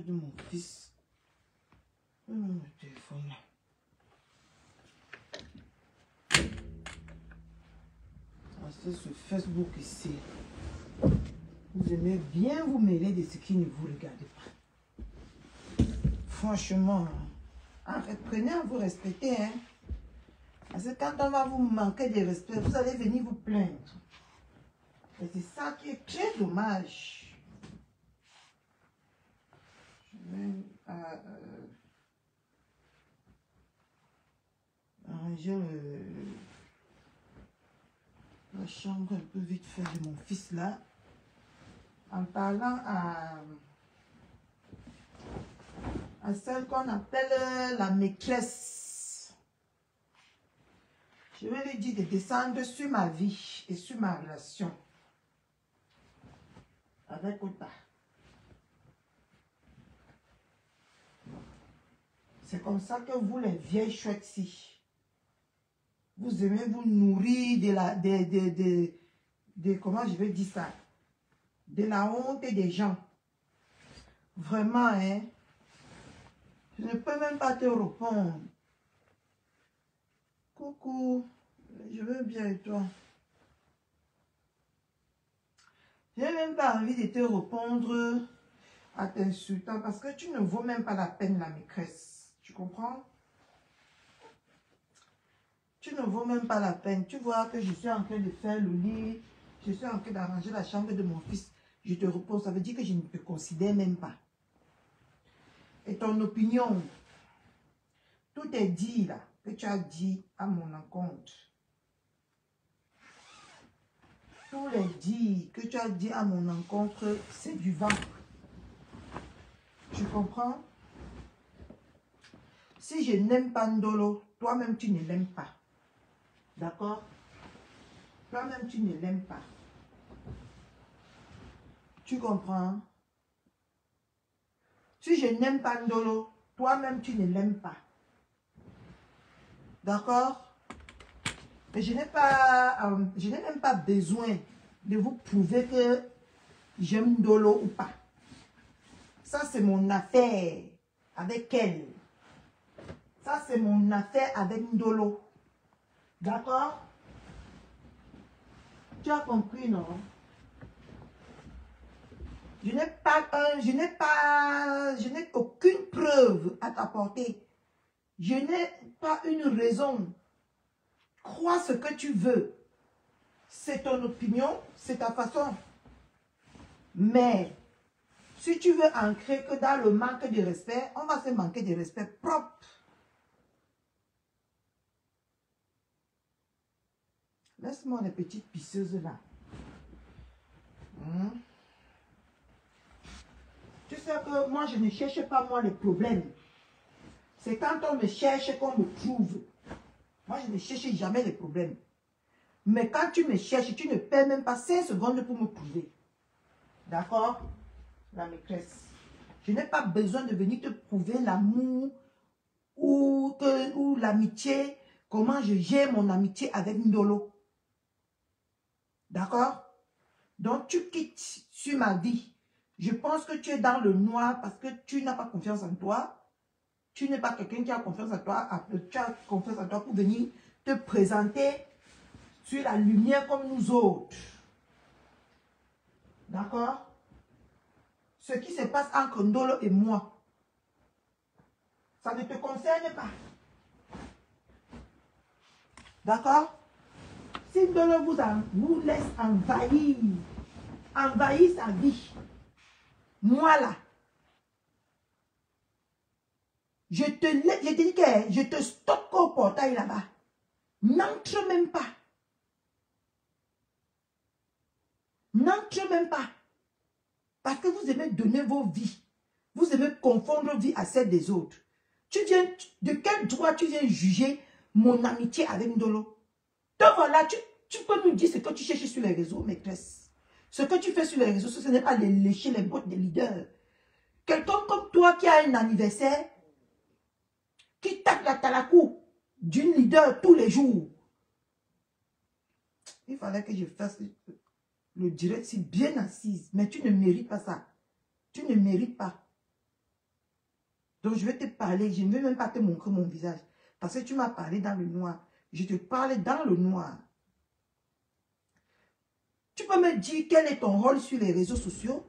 de mon fils. Mon téléphone là. C'est sur Facebook ici. Vous aimez bien vous mêler de ce qui ne vous regarde pas. Franchement, apprenez à vous respecter. Hein? Parce que quand on va vous manquer de respect, vous allez venir vous plaindre. Et c'est ça qui est très dommage. Je vais arranger la chambre un peu vite fait de mon fils là. En parlant à celle qu'on appelle la maîtresse. Je vais lui dire de descendre sur ma vie et sur ma relation avec Ota. C'est comme ça que vous, les vieilles chouettes-ci, vous aimez vous nourrir comment je vais dire ça, de la honte des gens. Vraiment, hein. Je ne peux même pas te répondre. Coucou, je veux bien et toi? Je n'ai même pas envie de te répondre à t'insultant parce que tu ne vaux même pas la peine, la maîtresse. Tu comprends? Tu ne vaux même pas la peine. Tu vois que je suis en train de faire le lit, je suis en train d'arranger la chambre de mon fils. Je te repose, ça veut dire que je ne te considère même pas. Et ton opinion, tout est dit là, que tu as dit à mon encontre. Tout les dit que tu as dit à mon encontre, c'est du vent. Tu comprends? Si je n'aime pas Ndolo, toi-même tu ne l'aimes pas. D'accord? Toi-même tu ne l'aimes pas. Tu comprends? Si je n'aime pas Ndolo, toi-même tu ne l'aimes pas. D'accord? Et je n'ai même pas besoin de vous prouver que j'aime Ndolo ou pas. Ça, c'est mon affaire avec elle. Ça, c'est mon affaire avec Ndolo. D'accord? Tu as compris, non? Je n'ai aucune preuve à t'apporter. Je n'ai pas une raison. Crois ce que tu veux. C'est ton opinion, c'est ta façon. Mais, si tu veux ancrer que dans le manque de respect, on va se manquer de respect propre. Laisse-moi les petites pisseuses là. Tu sais que moi, je ne cherche pas moi les problèmes. C'est quand on me cherche qu'on me trouve. Moi, je ne cherche jamais les problèmes. Mais quand tu me cherches, tu ne perds même pas 5 secondes pour me trouver. D'accord? La maîtresse. Je n'ai pas besoin de venir te prouver l'amour ou l'amitié. Comment je gère mon amitié avec Ndolo. D'accord? Donc, tu quittes sur ma vie. Je pense que tu es dans le noir parce que tu n'as pas confiance en toi. Tu n'es pas quelqu'un qui a confiance en toi. Tu as confiance en toi pour venir te présenter sur la lumière comme nous autres. D'accord? Ce qui se passe entre Ndolo et moi, ça ne te concerne pas. D'accord? Si Ndolo vous laisse envahir sa vie, moi là, je te dis que je te stocke au portail là-bas. N'entre même pas. N'entre même pas. Parce que vous aimez donner vos vies. Vous aimez confondre vie à celle des autres. De quel droit tu viens juger mon amitié avec Ndolo? Donc voilà, tu peux nous dire ce que tu cherches sur les réseaux, maîtresse. Ce que tu fais sur les réseaux, ce n'est pas de lécher les bottes des leaders. Quelqu'un comme toi qui a un anniversaire, qui tape la talakou d'une leader tous les jours. Il fallait que je fasse le direct si bien assise. Mais tu ne mérites pas ça. Tu ne mérites pas. Donc, je vais te parler. Je ne vais même pas te montrer mon visage. Parce que tu m'as parlé dans le noir. Je te parle dans le noir. Tu peux me dire quel est ton rôle sur les réseaux sociaux?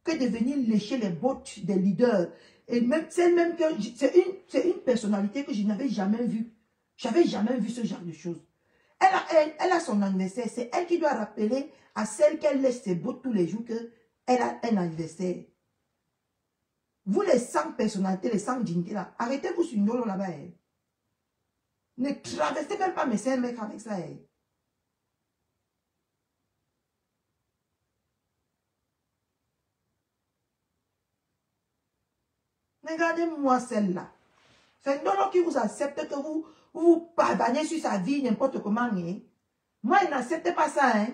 Que de venir lécher les bottes des leaders. Et même, c'est une personnalité que je n'avais jamais vue. Je n'avais jamais vu ce genre de choses. Elle a son anniversaire. C'est elle qui doit rappeler à celle qu'elle laisse ses bottes tous les jours qu'elle a un anniversaire. Vous, les 100 personnalités, les 100 dignités là, arrêtez-vous sur Ndolo là-bas. Hein. Ne traversez même pas mes 5 mecs avec ça. Hein. Regardez-moi celle-là. C'est Ndolo qui vous accepte que vous pardonnez sur sa vie n'importe comment. Hein. Moi, il n'accepte pas ça. Hein.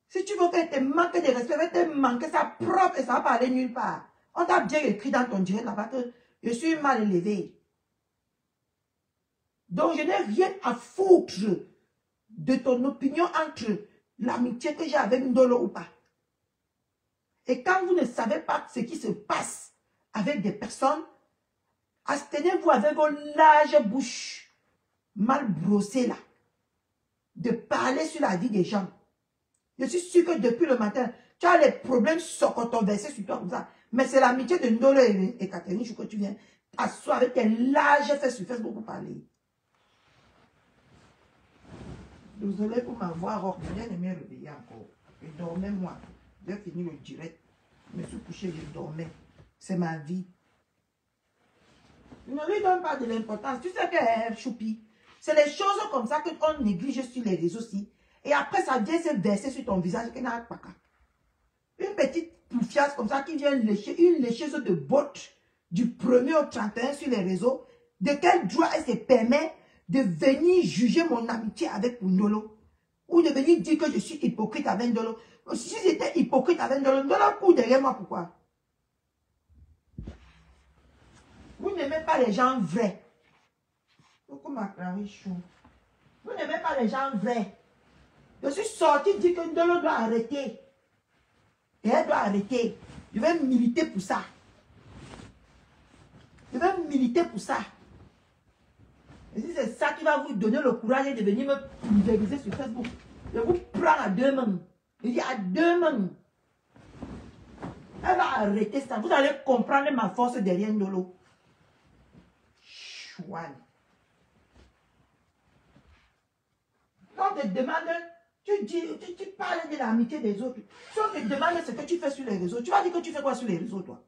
Si tu veux qu'elle te manque de respect, elle te manque ça propre et ça va pas aller nulle part. On t'a bien écrit dans ton direct là-bas que je suis mal élevé. Donc, je n'ai rien à foutre de ton opinion entre l'amitié que j'ai avec Ndolo ou pas. Et quand vous ne savez pas ce qui se passe avec des personnes, abstenez-vous avec vos larges bouches mal brossées là, de parler sur la vie des gens. Je suis sûr que depuis le matin, tu as les problèmes versés sur toi comme ça. Mais c'est l'amitié de Ndolo et Catherine que tu viens t'asseoir avec tes larges fesses sur Facebook pour parler. Désolé pour m'avoir ordonné de me réveiller encore. Je dormais moi. J'ai fini le direct. Je me suis couché, je dormais. C'est ma vie. Ne lui donne pas de l'importance. Tu sais que choupi. C'est les choses comme ça qu'on néglige sur les réseaux aussi. Et après, ça vient se verser sur ton visage. Une petite poufiasse comme ça qui vient lécher, une lécheuse de bottes du 1er au 31 sur les réseaux. De quel droit elle se permet de venir juger mon amitié avec Ndolo? Ou de venir dire que je suis hypocrite avec Ndolo? Si j'étais hypocrite avec Ndolo, Ndolo court derrière moi, pourquoi? Vous n'aimez pas les gens vrais. Pourquoi ma clarie chaud? Vous n'aimez pas les gens vrais. Je suis sorti dire que Ndolo doit arrêter. Et elle doit arrêter. Je vais militer pour ça. Je vais militer pour ça. Et si c'est ça qui va vous donner le courage de venir me pulvériser sur Facebook, je vous prends à 2 mains. Je dis à 2 mains. Elle va arrêter ça. Vous allez comprendre ma force derrière Ndolo. Chouane. Quand on te demande, tu parles de l'amitié des autres. Si on te demande ce que tu fais sur les réseaux, tu vas dire que tu fais quoi sur les réseaux, toi?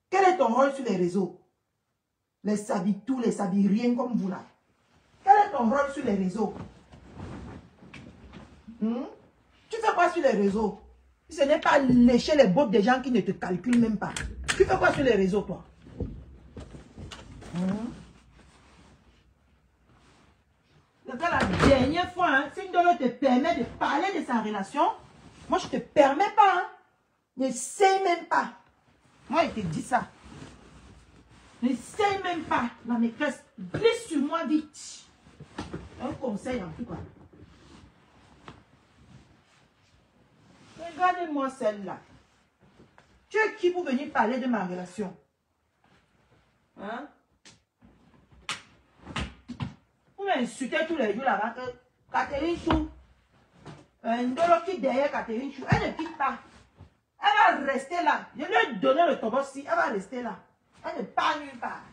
Quel est ton rôle sur les réseaux? Les sabitous, les sabiriens comme vous là. Quel est ton rôle sur les réseaux? Tu fais quoi sur les réseaux? Si ce n'est pas lécher les bottes des gens qui ne te calculent même pas. Tu fais quoi sur les réseaux, toi? La dernière fois, hein, si Ndolo te permet de parler de sa relation, moi je ne te permets pas. Hein. N'essaye même pas. Moi, je te dis ça. N'essaye même pas. La maîtresse, glisse sur moi vite. Un conseil en tout cas. Regardez-moi celle-là. Tu es qui pour venir parler de ma relation? Hein? Vous m'insultez tous les jours là-bas que Catherine Chou, Ndolo qui derrière Catherine Chou, elle ne quitte pas. Elle va rester là. Je lui ai donné le tobossi, elle va rester là. Elle ne part nulle part.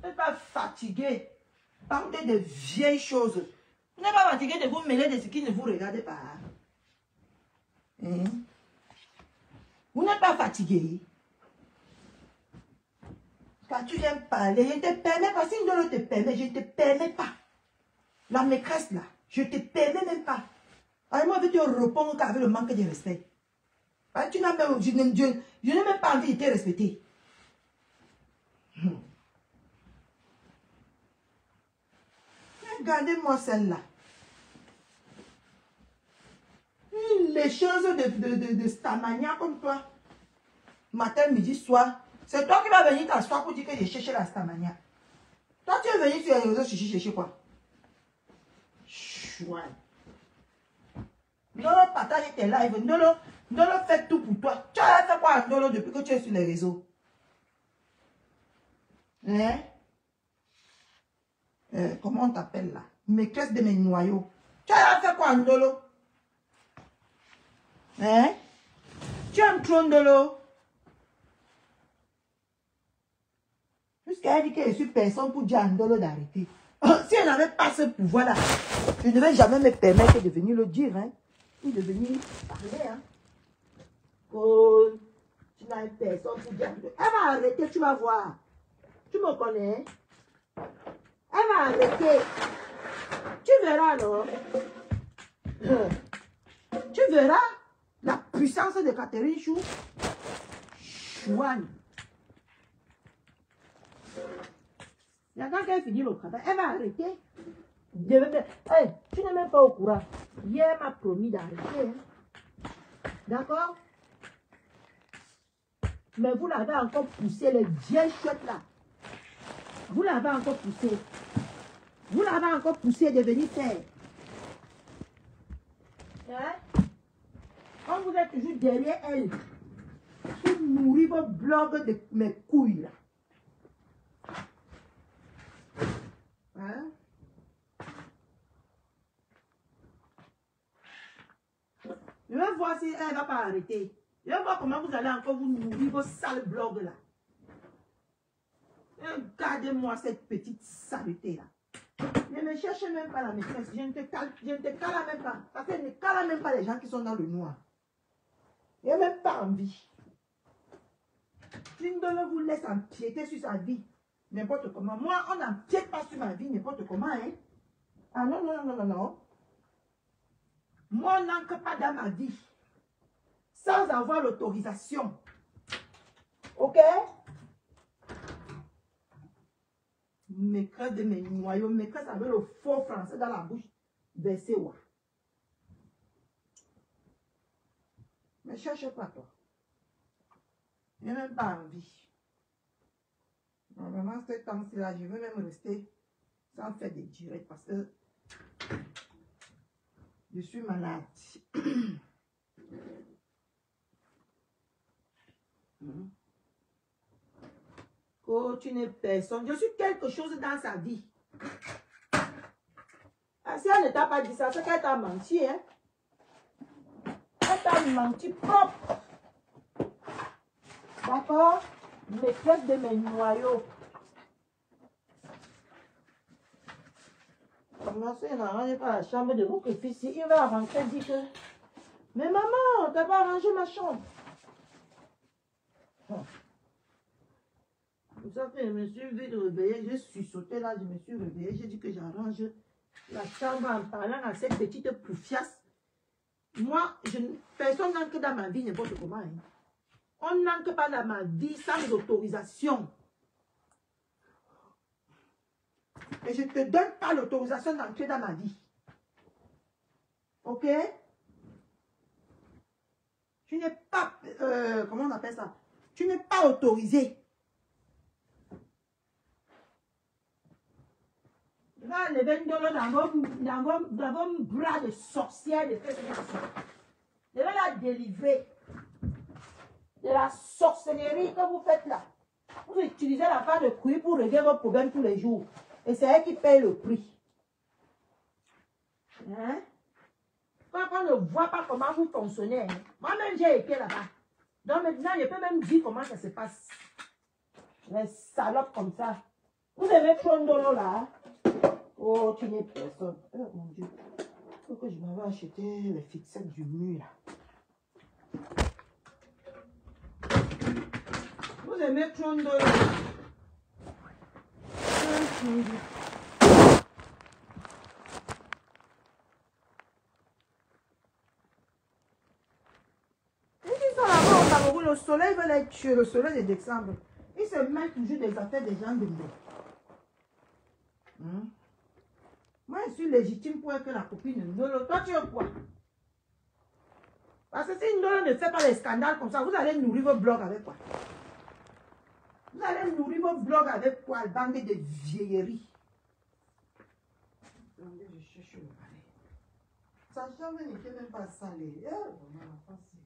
Elle n'est pas fatiguée. Parlez de vieilles choses. Vous n'êtes pas fatigué de vous mêler de ce qui ne vous regarde pas. Hein? Vous n'êtes pas fatigué. Quand tu viens parler, je ne te permets pas. Si Ndolo te permet, je ne te permets pas. La maîtresse là, je ne te permets même pas. Alors moi, je vais te répondre qu'avec le manque de respect. Tu n'as même, je n'ai même pas envie de te respecter. Regardez-moi celle-là. Une lécheuse de Stamania comme toi. Matin, midi, soir. C'est toi qui vas venir t'asseoir pour dire que j'ai cherché la Stamania. Toi, tu es venu sur les réseaux chercher quoi? Chouette. Ndolo partage tes lives. Ndolo, Ndolo fait tout pour toi. Tu as fait quoi à Ndolo depuis que tu es sur les réseaux? Hein? Comment on t'appelle là? Maîtresse de mes noyaux. Tu as fait quoi à Ndolo? Hein? Tu aimes trop Ndolo? Jusqu'à elle dit que je suis personne pour dire à Ndolo d'arrêter. Si elle n'avait pas ce pouvoir-là, je ne devais jamais me permettre de venir le dire. Hein? Ou de venir parler. Hein? Oh, tu n'as personne pour dire. Elle va arrêter, tu vas voir. Tu me connais? Elle va arrêter. Tu verras, non? Tu verras la puissance de Catherine Chou. Chouane. Il y a quand elle finit le travail, elle va arrêter. Hey, tu n'es même pas au courant. Hier, elle m'a promis d'arrêter. Hein? D'accord? Mais vous l'avez encore poussé, les vieilles chouettes là. Vous l'avez encore poussé. Vous l'avez encore poussé de venir faire. Hein? Quand vous êtes toujours derrière elle, vous nourrissez vos blogs de mes couilles là. Hein? Je vais voir si elle ne va pas arrêter. Je vais voir comment vous allez encore vous nourrir vos sales blogs là. Regardez-moi cette petite saleté là. Ne me cherche même pas la maîtresse. Je ne te cale même pas. Parce qu'elle ne cale même pas les gens qui sont dans le noir. Il n'y a même pas envie. Ndolo vous laisse empiéter sur sa vie. N'importe comment. Moi, on n'empiète pas sur ma vie n'importe comment. Hein? Ah non, non, non, non, non. Moi, on n'entre pas dans ma vie. Sans avoir l'autorisation. Ok? Maîtresse de mes noyaux. Maîtresse avec le faux français dans la bouche. Versez ouais. Mais cherche pas toi. Je n'ai même pas envie. Normalement, ce temps-ci là, je veux même rester sans faire des directs parce que je suis malade. Oh, tu n'es personne. Je suis quelque chose dans sa vie. Ah, si elle ne t'a pas dit ça, c'est qu'elle t'a menti. Hein? Elle t'a menti propre. D'accord? Maîtresse de mes noyaux. Comment ça, il n'a arrangé pas la chambre de votre fils? Il va rentrer et dire que... Mais maman, t'as pas arrangé ma chambre. Vous savez, je me suis vite réveillée, je suis sautée là, je me suis réveillée, j'ai dit que j'arrange la chambre en parlant à cette petite poufiasse. Moi, personne n'entre dans ma vie n'importe comment. Hein. On n'entre pas dans ma vie sans autorisation. Et je ne te donne pas l'autorisation d'entrer dans ma vie. Ok? Tu n'es pas, comment on appelle ça? Tu n'es pas autorisé. Tu vas enlever dans vos bras de sorcière de cette nation. Je vais la délivrer de la sorcellerie que vous faites là. Vous utilisez la part de couille pour régler vos problèmes tous les jours. Et c'est elle qui paye le prix. Hein? Quand on ne voit pas comment vous fonctionnez, hein? Moi-même j'ai été là-bas. Donc maintenant, je peux même dire comment ça se passe. Les salopes comme ça. Vous aimez trop Ndolo là? Oh, tu n'es personne. Oh mon Dieu. Il faut que je m'avais acheté les fixettes du mur là. Vous aimez trop Ndolo? Le soleil veut les tuer, le soleil de décembre. Ils se mettent toujours des affaires des gens de moi. Moi, je suis légitime pour être la copine de Ndolo. Toi, tu es quoi? Parce que si Ndolo ne fait pas les scandales comme ça, vous allez nourrir vos blogs avec quoi? Vous allez nourrir vos blogs avec quoi? Bande de vieilleries. Attendez, je cherche le balai. Sa chambre n'était même pas salée. Vraiment facile.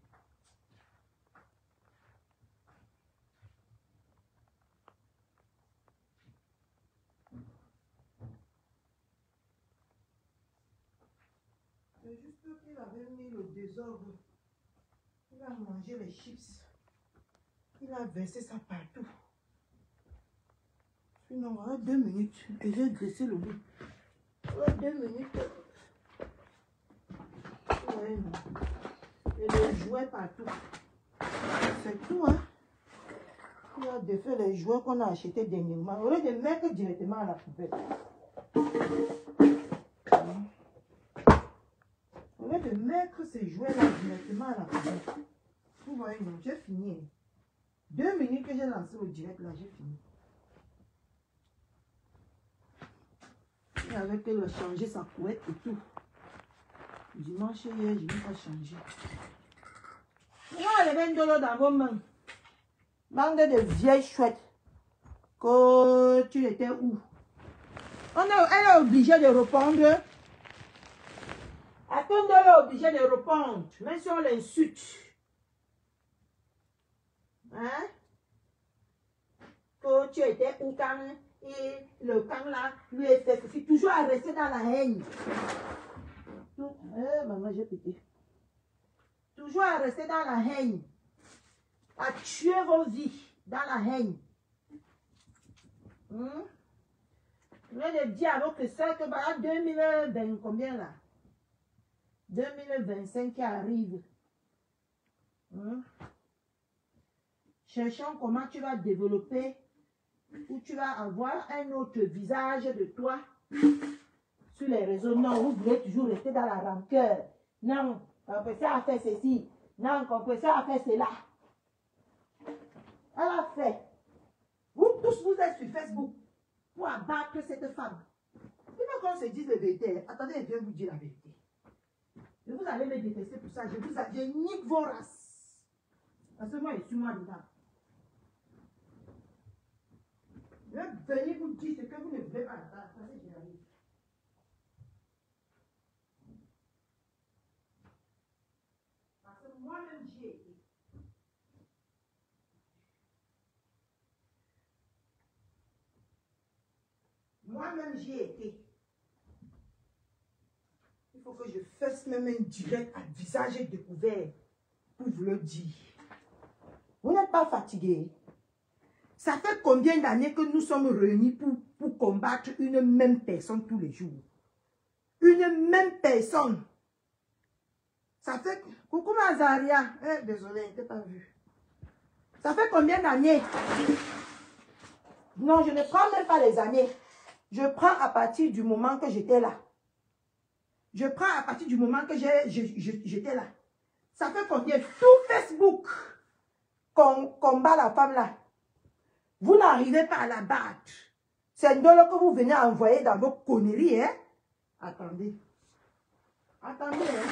C'est juste qu'il avait mis le désordre. Il a mangé les chips. Il a versé ça partout. Sinon, voilà 2 minutes. Et j'ai graissé le bout. Voilà 2 minutes. Ouais, et les jouets partout. C'est tout, hein. Il a défait les jouets qu'on a achetés dernièrement. Au lieu de mettre directement à la poubelle. Au lieu de mettre ces jouets-là directement à la poubelle. Vous voyez, non, j'ai fini. 2 minutes que j'ai lancé au direct, là, j'ai fini. Et avec elle, elle a changé sa couette et tout. Dimanche, hier, je n'ai pas changé. Moi, les 20 $ dans vos mains. Bande de vieilles chouettes. Que tu étais où? Elle est obligée de répondre. Attendez, elle est obligée de répondre. Même si on l'insulte. Hein? Que tu étais où quand et le camp là lui est fait. C'est toujours à rester dans la haine. Maman, j'ai pété. Toujours à rester dans la haine. À tuer vos vies dans la haine. Je vais le dire à votre soeur que voilà 2020, combien là? 2025 qui arrive. Cherchons comment tu vas développer ou tu vas avoir un autre visage de toi sur les réseaux. Non, vous voulez toujours rester dans la rancœur. Non, Compresseur a fait ceci. Non, Compresseur a fait cela. Elle a fait. Vous tous, vous êtes sur Facebook pour abattre cette femme. Il faut qu'on se dise la vérité. Attendez, je vais vous dire la vérité. Et vous allez me détester pour ça. Je nique vos races. Parce que moi, je suis moi dedans. Je vais venir vous dire ce que vous ne voulez pas entendre. Attendez, j'y arrive. Parce que moi-même, j'y ai été. Moi-même, j'y ai été. Il faut que je fasse même un direct à visage découvert pour vous le dire. Vous n'êtes pas fatigué. Ça fait combien d'années que nous sommes réunis pour combattre une même personne tous les jours? Une même personne. Ça fait... Coucou Mazaria. Désolé, je ne t'ai pas vu. Ça fait combien d'années? Non, je ne prends même pas les années. Je prends à partir du moment que j'étais là. Je prends à partir du moment que j'étais là. Ça fait combien? Tout Facebook combat la femme là. Vous n'arrivez pas à la battre. C'est une dollar que vous venez envoyer dans vos conneries, hein? Attendez. Attendez, hein?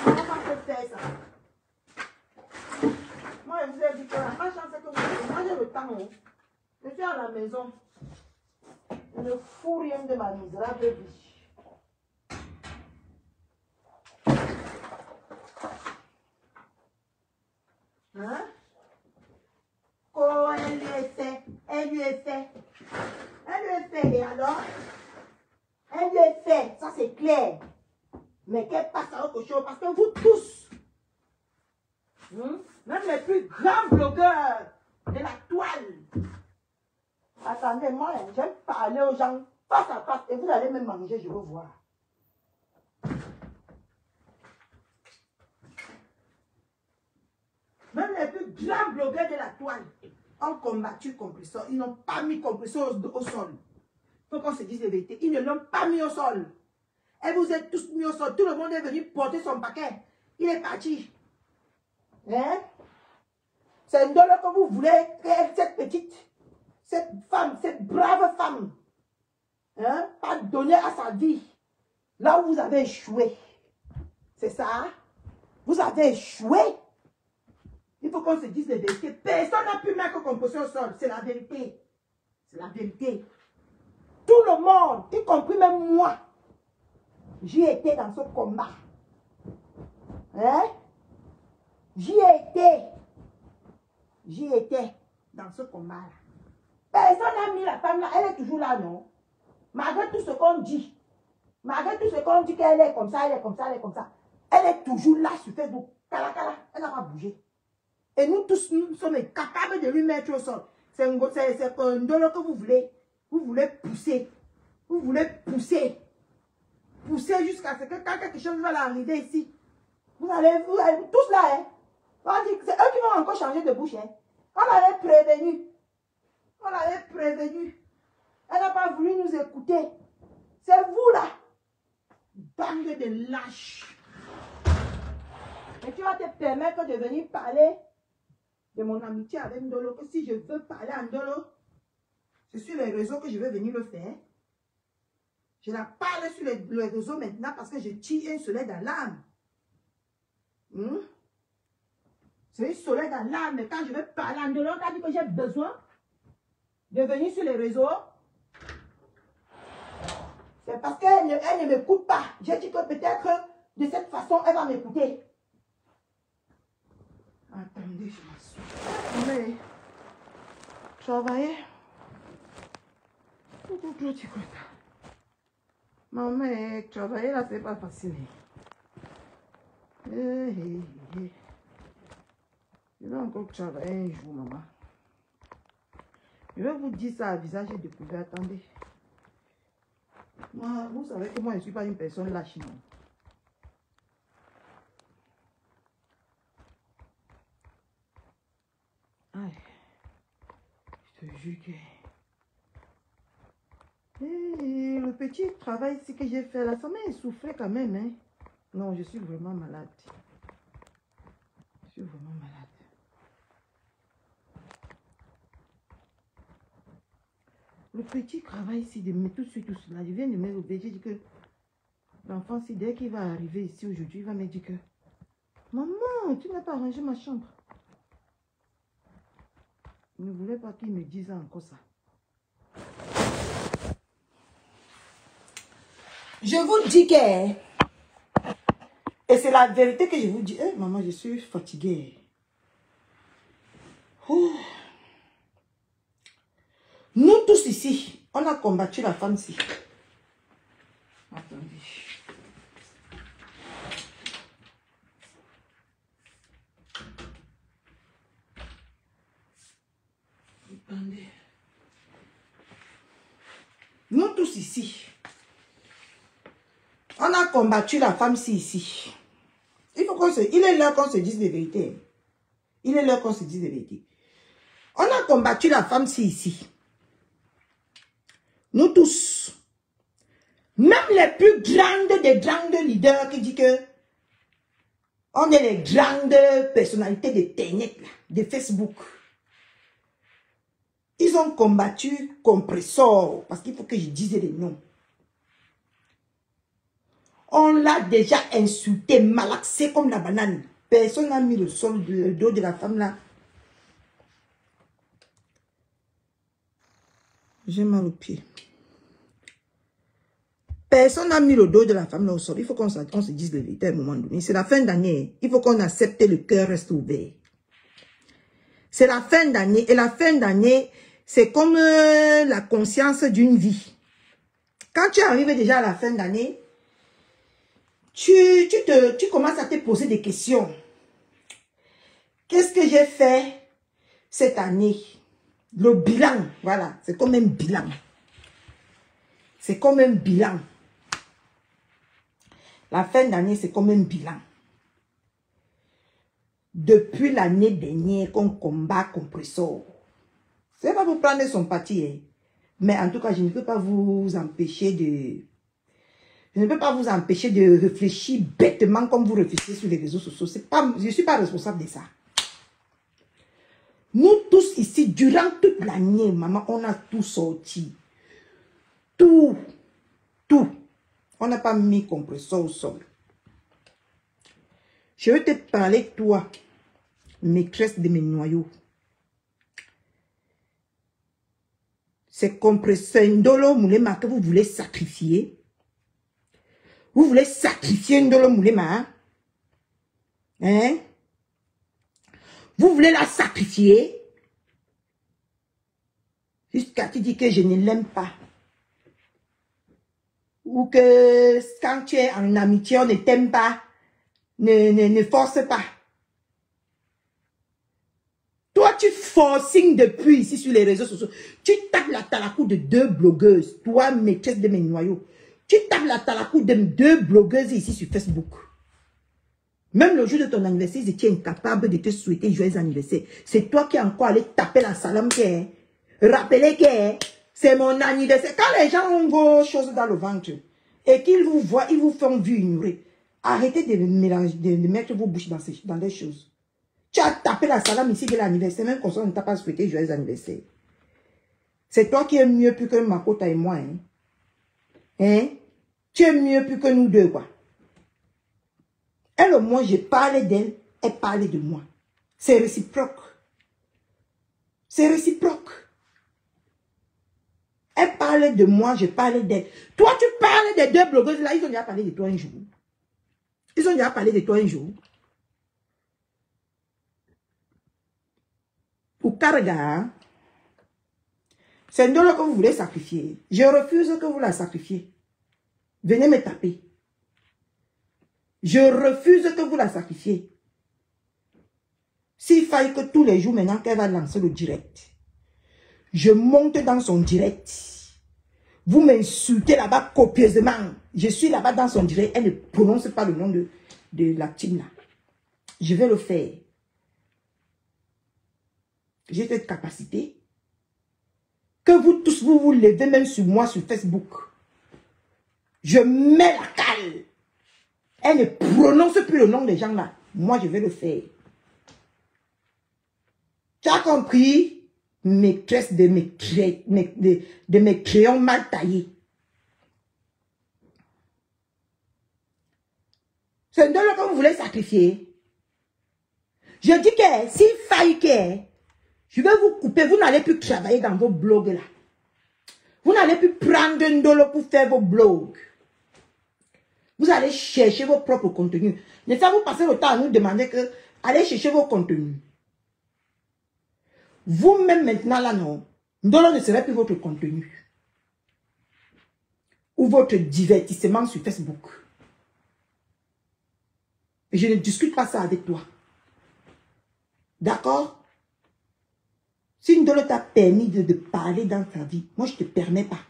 On va pas faire ça. Moi, je vous ai dit que la chance c'est que vous j'ai le temps, hein? Je suis à la maison. Je ne fous rien de ma misérable vie. Hein? Oh, elle lui est fait. Elle lui est fait. Elle lui est fait. Et alors? Elle lui est fait. Ça, c'est clair. Mais qu'elle passe à autre chose. Parce que vous tous, même les plus grands blogueurs de la toile. Attendez, moi, j'aime parler aux gens face à face. Et vous allez me manger, je veux voir. Même les plus grands blogueurs de la toile ont combattu Compresseur. Ils n'ont pas mis Compresseur au sol. Il faut qu'on se dise la vérité. Ils ne l'ont pas mis au sol. Et vous êtes tous mis au sol. Tout le monde est venu porter son paquet. Il est parti. Hein? C'est une dollar que vous voulez, cette petite, cette femme, cette brave femme, hein, pas donner à sa vie. Là où vous avez échoué. C'est ça? Vous avez échoué. Il faut qu'on se dise la vérité. Personne n'a pu mettre Compresseur au sol. C'est la vérité. C'est la vérité. Tout le monde, y compris même moi, j'y étais dans ce combat. Hein? J'y étais. J'y étais dans ce combat-là. Personne n'a mis la femme là. Elle est toujours là, non? Malgré tout ce qu'on dit. Malgré tout ce qu'on dit qu'elle est comme ça, elle est comme ça, elle est comme ça. Elle est toujours là sur Facebook. Cala, cala, elle n'a pas bougé. Et nous tous, nous sommes capables de lui mettre au sol. C'est un dolo que vous voulez. Vous voulez pousser. Vous voulez pousser. Pousser jusqu'à ce que quand quelque chose va arriver ici, vous allez tous là, hein. C'est eux qui vont encore changer de bouche, hein. On l'avait prévenu. On l'avait prévenu. Elle n'a pas voulu nous écouter. C'est vous là. Bande de lâches. Et tu vas te permettre de venir parler de mon amitié avec Ndolo. Que si je veux parler à Ndolo, c'est sur les réseaux que je vais venir le faire. Je la parle sur les réseaux maintenant parce que je tire un soleil dans l'âme. C'est un soleil dans l'âme. Mais quand je vais parler à Ndolo, on a dit que j'ai besoin de venir sur les réseaux. C'est parce qu'elle ne m'écoute pas. J'ai dit que peut-être de cette façon, elle va m'écouter. Attendez, je m'assois. Mais, travailler. Maman, travailler là, c'est pas facile. Je vais encore travailler un jour, maman. Je vais vous dire ça à visage découvert. Attendez. Moi, vous savez que moi, je ne suis pas une personne lâche, non. Aïe. Je te jure que... Et le petit travail ici que j'ai fait là, ça m'a essoufflé quand même, hein. Non, je suis vraiment malade. Je suis vraiment malade. Le petit travail ici, de mettre tout cela, je viens de me réveiller, j'ai dit que l'enfant, si dès qu'il va arriver ici aujourd'hui, il va me dire que maman, tu n'as pas arrangé ma chambre. Je ne voulais pas qu'il me dise encore ça. Je vous dis que, et c'est la vérité que je vous dis, maman, je suis fatiguée. Ouh. Nous tous ici, on a combattu la femme ici. Attendez. Attendez. Nous tous ici, on a combattu la femme ici. Il est l'heure qu'on se dise la vérité. Il est l'heure qu'on se dise la vérité. On a combattu la femme ici. Nous tous. Même les plus grandes des grandes leaders qui disent que on est les grandes personnalités d'Internet, de Facebook. Ils ont combattu Compressor, parce qu'il faut que je dise les noms. On l'a déjà insulté, malaxé comme la banane. Personne n'a mis le sol, le dos de la femme là. J'ai mal au pied. Personne n'a mis le dos de la femme là au sol. Il faut qu'on se dise la vérité à un moment donné. C'est la fin d'année. Il faut qu'on accepte le cœur reste ouvert. C'est la fin d'année. Et la fin d'année, c'est comme la conscience d'une vie. Quand tu arrives déjà à la fin d'année, tu commences à te poser des questions. Qu'est-ce que j'ai fait cette année? Le bilan, voilà, c'est comme un bilan. C'est comme un bilan. La fin d'année, c'est comme un bilan. Depuis l'année dernière qu'on combat Compressor. C'est pas vous prendre son parti, hein. Mais en tout cas, je ne peux pas vous empêcher de... Je ne peux pas vous empêcher de réfléchir bêtement comme vous réfléchissez sur les réseaux sociaux. Je ne suis pas responsable de ça. Nous tous ici, durant toute l'année, maman, on a tout sorti. Tout. On n'a pas mis Compressor au sol. Je vais te parler, toi, maîtresse de mes noyaux. C'est Compressor Ndolo Moulema que vous voulez sacrifier. Vous voulez sacrifier Ndolo Moulema. Hein? Vous voulez la sacrifier. Jusqu'à tu dis que je ne l'aime pas. ou que quand tu es en amitié, on ne t'aime pas, ne force pas. Toi, tu forcing depuis ici sur les réseaux sociaux. Tu tapes la talakou de 2 blogueuses. Toi, maîtresse de mes noyaux. Tu tapes la talakou de 2 blogueuses ici sur Facebook. Même le jour de ton anniversaire, ils étaient incapables de te souhaiter joyeux anniversaire. C'est toi qui es encore allé taper la salam qui est. Rappelez que c'est mon anniversaire. Quand les gens ont vos choses dans le ventre et qu'ils vous voient, ils vous font vu ignorer. Arrêtez de mélanger, de mettre vos bouches dans des choses. Tu as tapé la salam ici de l'anniversaire, même qu'on ne t'a pas souhaité joyeux anniversaire. C'est toi qui es mieux plus que Makota et moi. Hein? Hein? Tu es mieux plus que nous deux, quoi. Elle au moins, j'ai parlé d'elle, elle parlait de moi. C'est réciproque. C'est réciproque. Elle parlait de moi, je parlais d'elle. Toi, tu parlais des 2 blogueuses là, ils ont déjà parlé de toi un jour. Ils ont déjà parlé de toi un jour. Pour Karga, c'est Ndolo que vous voulez sacrifier. Je refuse que vous la sacrifiez. Venez me taper. Je refuse que vous la sacrifiez. S'il faille que tous les jours maintenant qu'elle va lancer le direct, je monte dans son direct. Vous m'insultez là-bas copieusement. Je suis là-bas dans son direct. Elle ne prononce pas le nom de la team là. Je vais le faire. J'ai cette capacité. Que vous tous, vous vous levez même sur moi sur Facebook. Je mets la cale. Elle ne prononce plus le nom des gens là. Moi, je vais le faire. Tu as compris? Maîtresse de mes crayons mal taillés. C'est Ndolo que vous voulez sacrifier. Je dis que s'il faille que je vais vous couper, vous n'allez plus travailler dans vos blogs là. Vous n'allez plus prendre Ndolo pour faire vos blogs. Vous allez chercher vos propres contenus. Ne pas vous passer le temps à nous demander que allez chercher vos contenus. Vous-même maintenant là, non. Ndolo ne serait plus votre contenu. Ou votre divertissement sur Facebook. Et je ne discute pas ça avec toi. D'accord? Si Ndolo t'a permis de parler dans ta vie, moi je ne te permets pas.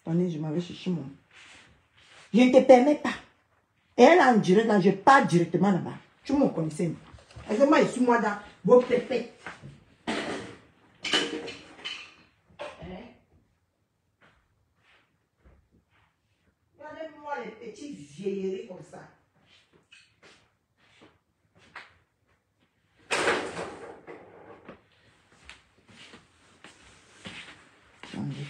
Attendez, je m'avais cherché mon... Je ne te permets pas. Et elle en direct, là, je pars directement là-bas. Tu me connaissais. Parce que moi, je suis moi dans vos pépettes. Regardez-moi les petits vieilleries comme ça. Attendez.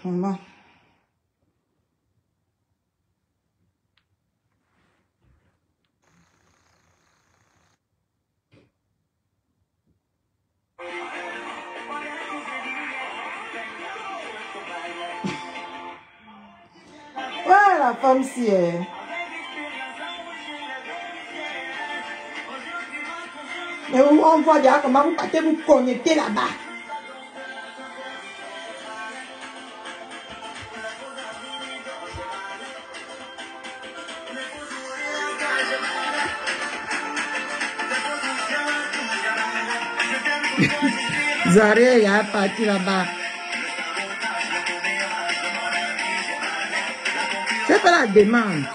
Maman. Ouais, la femme si est. Mais on voit déjà comment vous partez vous connecter là-bas. Zaré, il a parti là-bas. C'est pas la demande.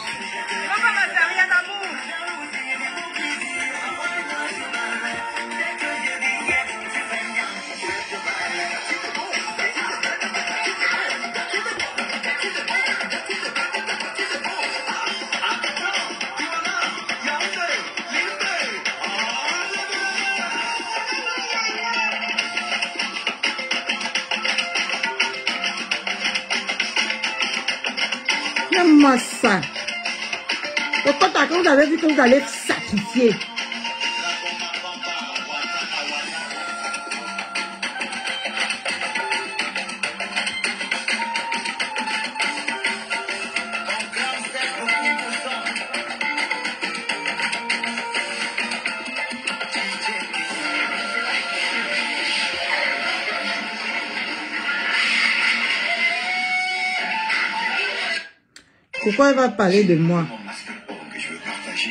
Comment ça? Et quand vous avez vu que vous allez sacrifier. Pourquoi elle va parler de moi?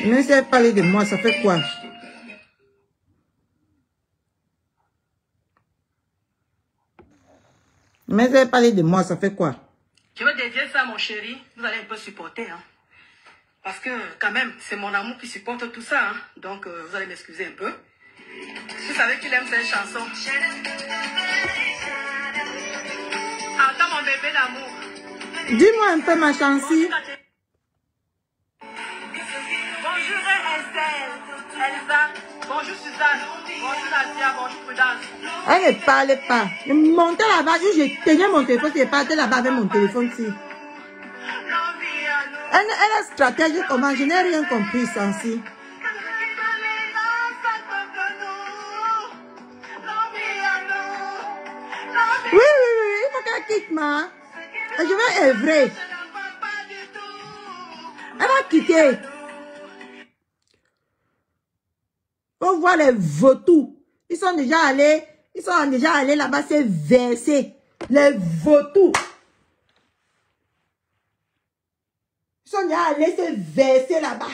Mais si elle parle de moi, ça fait quoi? Mais si elle parle de moi, ça fait quoi? Je veux dédier ça, mon chéri. Vous allez un peu supporter. Hein. Parce que, quand même, c'est mon amour qui supporte tout ça. Hein. Donc, vous allez m'excuser un peu. Vous savez qu'il aime cette chanson. Attends, mon bébé d'amour. Dis-moi un peu ma chanson. Bonjour Estelle, Elsa, bonjour Suzanne, bonjour Nadia, bonjour Prudence. Elle ne parle pas. Je montais là-bas, je tenais mon téléphone, je partais là-bas avec mon téléphone. Elle est stratégique comment? Je n'ai rien compris, Sansi. Oui, il faut qu'elle quitte, ma. Et je vais œuvrer. Elle va quitter. On voit les vautours. Ils sont déjà allés là-bas, c'est versé. Les vautours. Ils sont déjà allés se verser là-bas.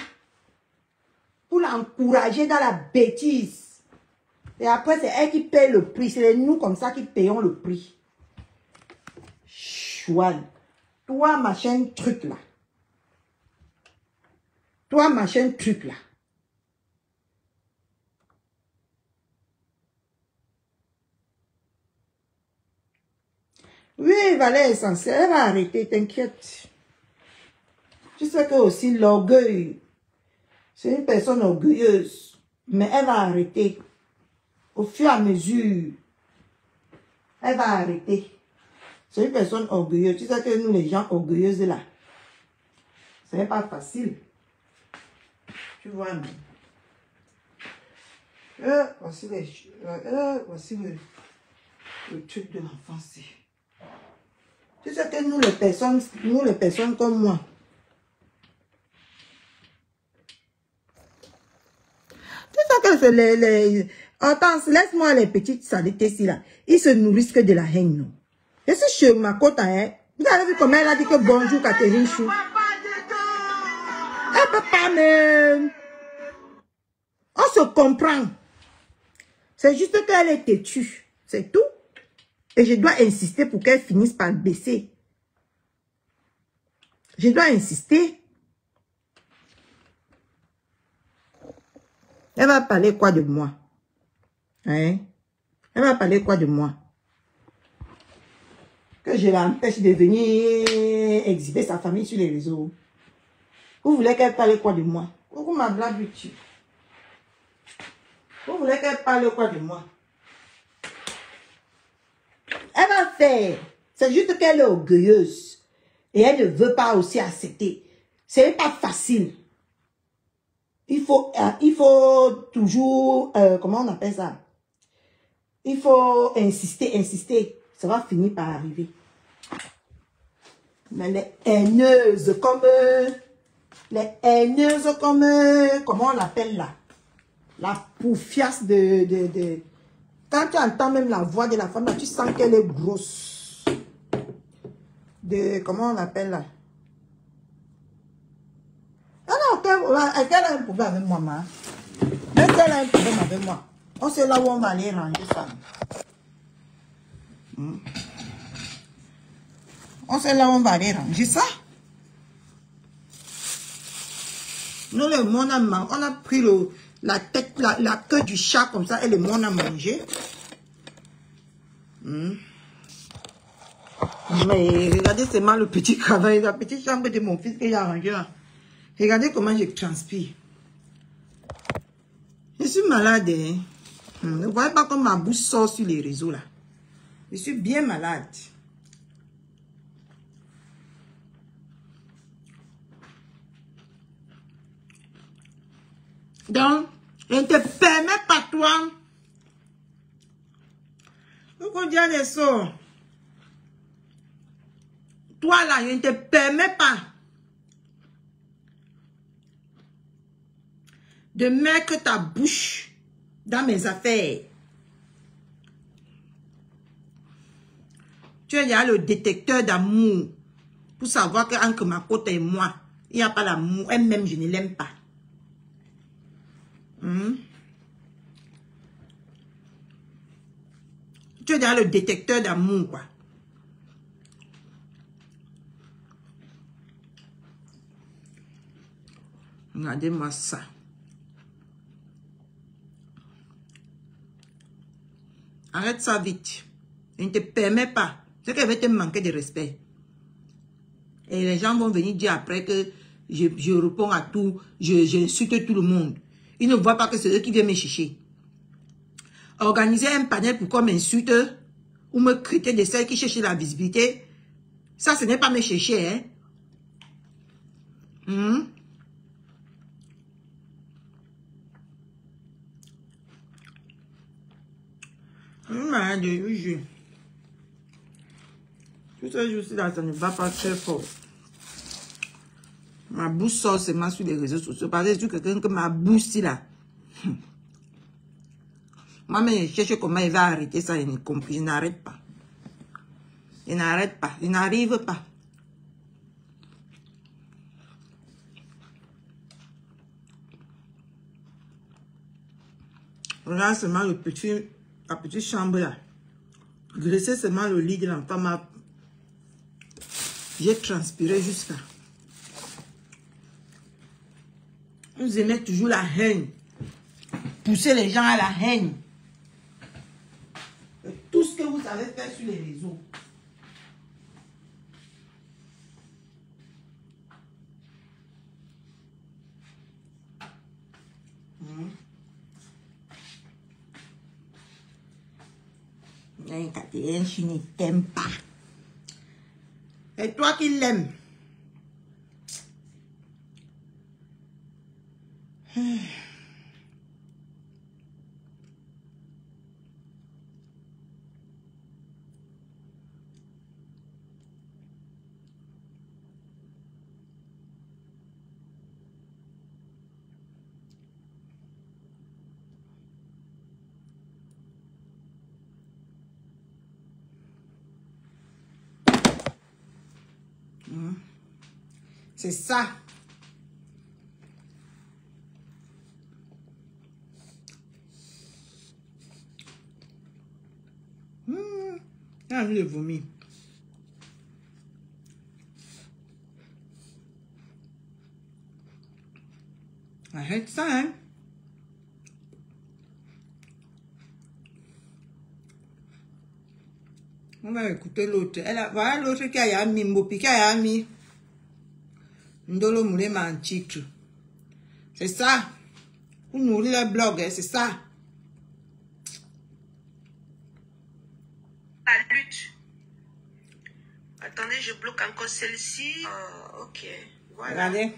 Pour l'encourager dans la bêtise. Et après, c'est elle qui paye le prix. C'est nous comme ça qui payons le prix. Chouane. Toi, machin truc là. Toi, machin truc là. Oui, Valère essentiel. Elle va arrêter, t'inquiète. Tu sais que aussi l'orgueil, c'est une personne orgueilleuse. Mais elle va arrêter. Au fur et à mesure, elle va arrêter. C'est une personne orgueilleuse. Tu sais que nous, les gens orgueilleuses là, ce n'est pas facile. Tu vois, non? Voici le truc de l'enfance. Tu sais que nous, les personnes comme moi, tu sais que c'est les... Attends, laisse-moi les petites saletés ici là. Ils se nourrissent que de la haine, non? Et c'est chez ma côte, hein? Vous avez vu comment elle a dit que bonjour, Catherine Chou? Elle peut pas, mais... On se comprend. C'est juste qu'elle est têtue. C'est tout. Et je dois insister pour qu'elle finisse par baisser. Je dois insister. Elle va parler quoi de moi? Hein? Elle va parler quoi de moi? Que je l'empêche de venir exhiber sa famille sur les réseaux. Vous voulez qu'elle parle quoi de moi? Vous m'avez. Vous voulez qu'elle parle quoi de moi? Elle va faire. C'est juste qu'elle est orgueilleuse. Et elle ne veut pas aussi accepter. Ce n'est pas facile. Il faut toujours, comment on appelle ça? Il faut insister. Ça va finir par arriver. Mais les haineuses comme... comment on l'appelle là? La poufiasse de... Quand tu entends même la voix de la femme, là, tu sens qu'elle est grosse. Comment on l'appelle là? Ah non, elle a un problème avec moi, ma. Même si elle a un problème avec moi, on sait là où on va aller ranger ça. On sait là où on va aller ranger ça. Nous, le monde on a pris la tête, la queue du chat comme ça et le monde a mangé. Mais regardez seulement le petit travail, la petite chambre de mon fils que j'ai arrangé là. Regardez comment je transpire. Je suis malade. Hein? Ne voyez pas comme ma bouche sort sur les réseaux là. Je suis bien malade. Donc, je ne te permets pas toi. Pourquoi dire les sorts? Toi là, je ne te permets pas de mettre ta bouche dans mes affaires. Tu as le détecteur d'amour. Pour savoir qu'entre ma côte et moi, il n'y a pas l'amour. Elle-même, je ne l'aime pas. Tu es dans le détecteur d'amour, quoi. Regardez-moi ça. Arrête ça vite. Je ne te permets pas. C'est qu'elle va te manquer de respect. Et les gens vont venir dire après que je réponds à tout, j'insulte tout le monde. Ils ne voient pas que c'est eux qui viennent me chercher. Organiser un panel pour qu'on m'insulte ou me critiquer de celles qui cherchent la visibilité, ça, ce n'est pas me chercher, hein. Tout ça, je suis là, ça ne va pas très fort. Ma bouche sort seulement sur les réseaux sociaux. Parce que je suis quelqu'un que ma bouche, là. Moi-même, je cherche comment il va arrêter ça. Je n'arrête pas. Je n'arrête pas. Je n'arrive pas. Regarde seulement la petite chambre là. Graisser seulement le lit de l'enfant. J'ai transpiré jusqu'à. Vous aimez toujours la haine. Pousser les gens à la haine. Et tout ce que vous avez fait sur les réseaux. Catherine, je ne t'aime pas. Et toi qui l'aimes. C'est ça. J'ai envie de vomir. Arrête ça, hein. On va écouter l'autre. Voilà l'autre qui a mis Mbopi, qui a mis Ndolo Moulema en titre. C'est ça. Pour nourrir le blog, c'est ça. La lutte. Attendez, je bloque encore celle-ci. Ok. Voilà. Regardez.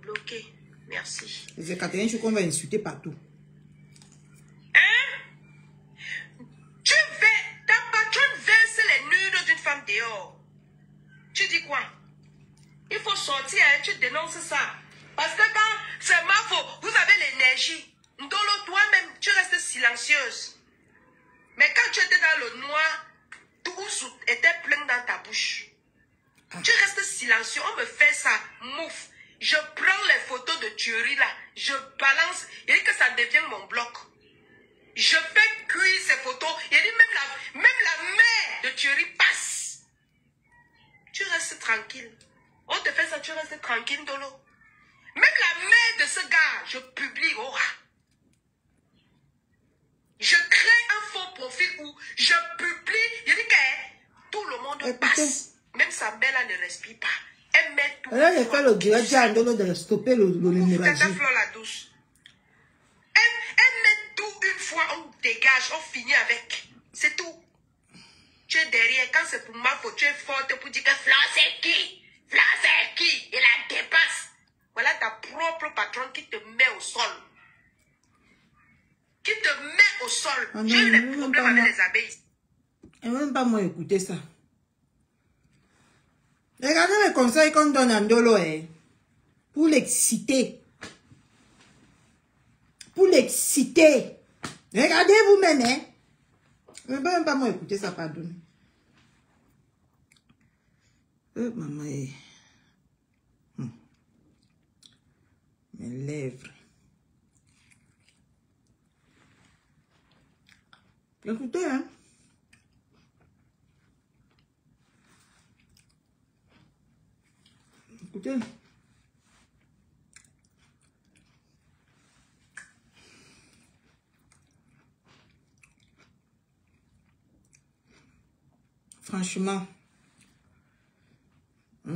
Bloqué. Merci. C'est Catherine, je crois qu'on va insulter partout. Tu ta patronne verse les nudes d'une femme dehors. Tu dis quoi? Il faut sortir, hein, tu dénonces ça. Parce que quand c'est ma faute, vous avez l'énergie. Ndolo, toi-même, tu restes silencieuse. Mais quand tu étais dans le noir, tout était plein dans ta bouche. Tu restes silencieux, on me fait ça, mouf. Je prends les photos de tuerie là, je balance, il dit que ça devient mon bloc. Je fais cuire ces photos, il dit même la mère de tuerie passe. Tu restes tranquille. On te fait ça, tu restes tranquille, Ndolo. Même la mère de ce gars, je publie, oh. Je crée un faux profil où je publie, il dit que tout le monde passe. Même sa mère là ne respire pas. Elle met tout. Elle a fait le direct à Ndolo de stopper l'hémorragie. La douce. Elle met tout une fois, on dégage, on finit avec. C'est tout. Tu es derrière, quand c'est pour ma faute, tu es forte pour dire que Flan c'est qui? Flan c'est qui? Et la dépasse. Voilà ta propre patronne qui te met au sol. Qui te met au sol. J'ai eu des problèmes avec les abeilles. Elle ne veut même pas moi écouter ça. Regardez les conseils qu'on donne à Ndolo, hein, pour l'exciter. Pour l'exciter. Regardez vous-même, hein. Elle ne veut même pas moi écouter ça, pardon. Maman, mes lèvres. Écoutez, hein. Écoutez. Franchement. Je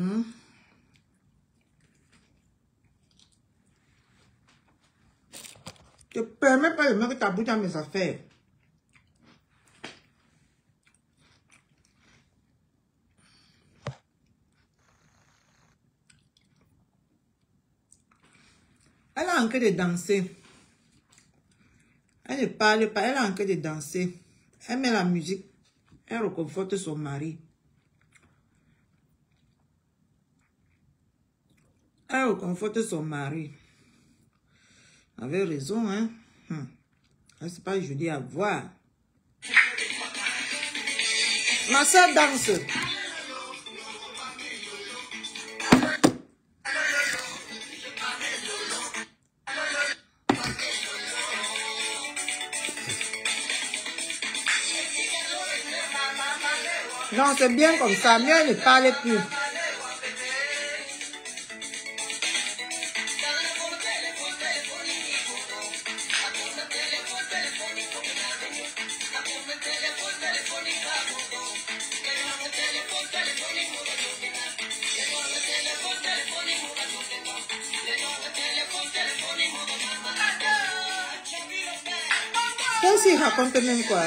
ne permets pas de mettre ta bouche dans mes affaires. Elle a envie de danser. Elle ne parle pas, elle a envie de danser. Elle met la musique. Elle réconforte son mari. Elle réconforte son mari. Elle avait raison, hein. C'est pas joli à voir. Ma soeur danse. Non, c'est bien comme ça. Mieux ne parlez plus. Celle-ci raconte même quoi?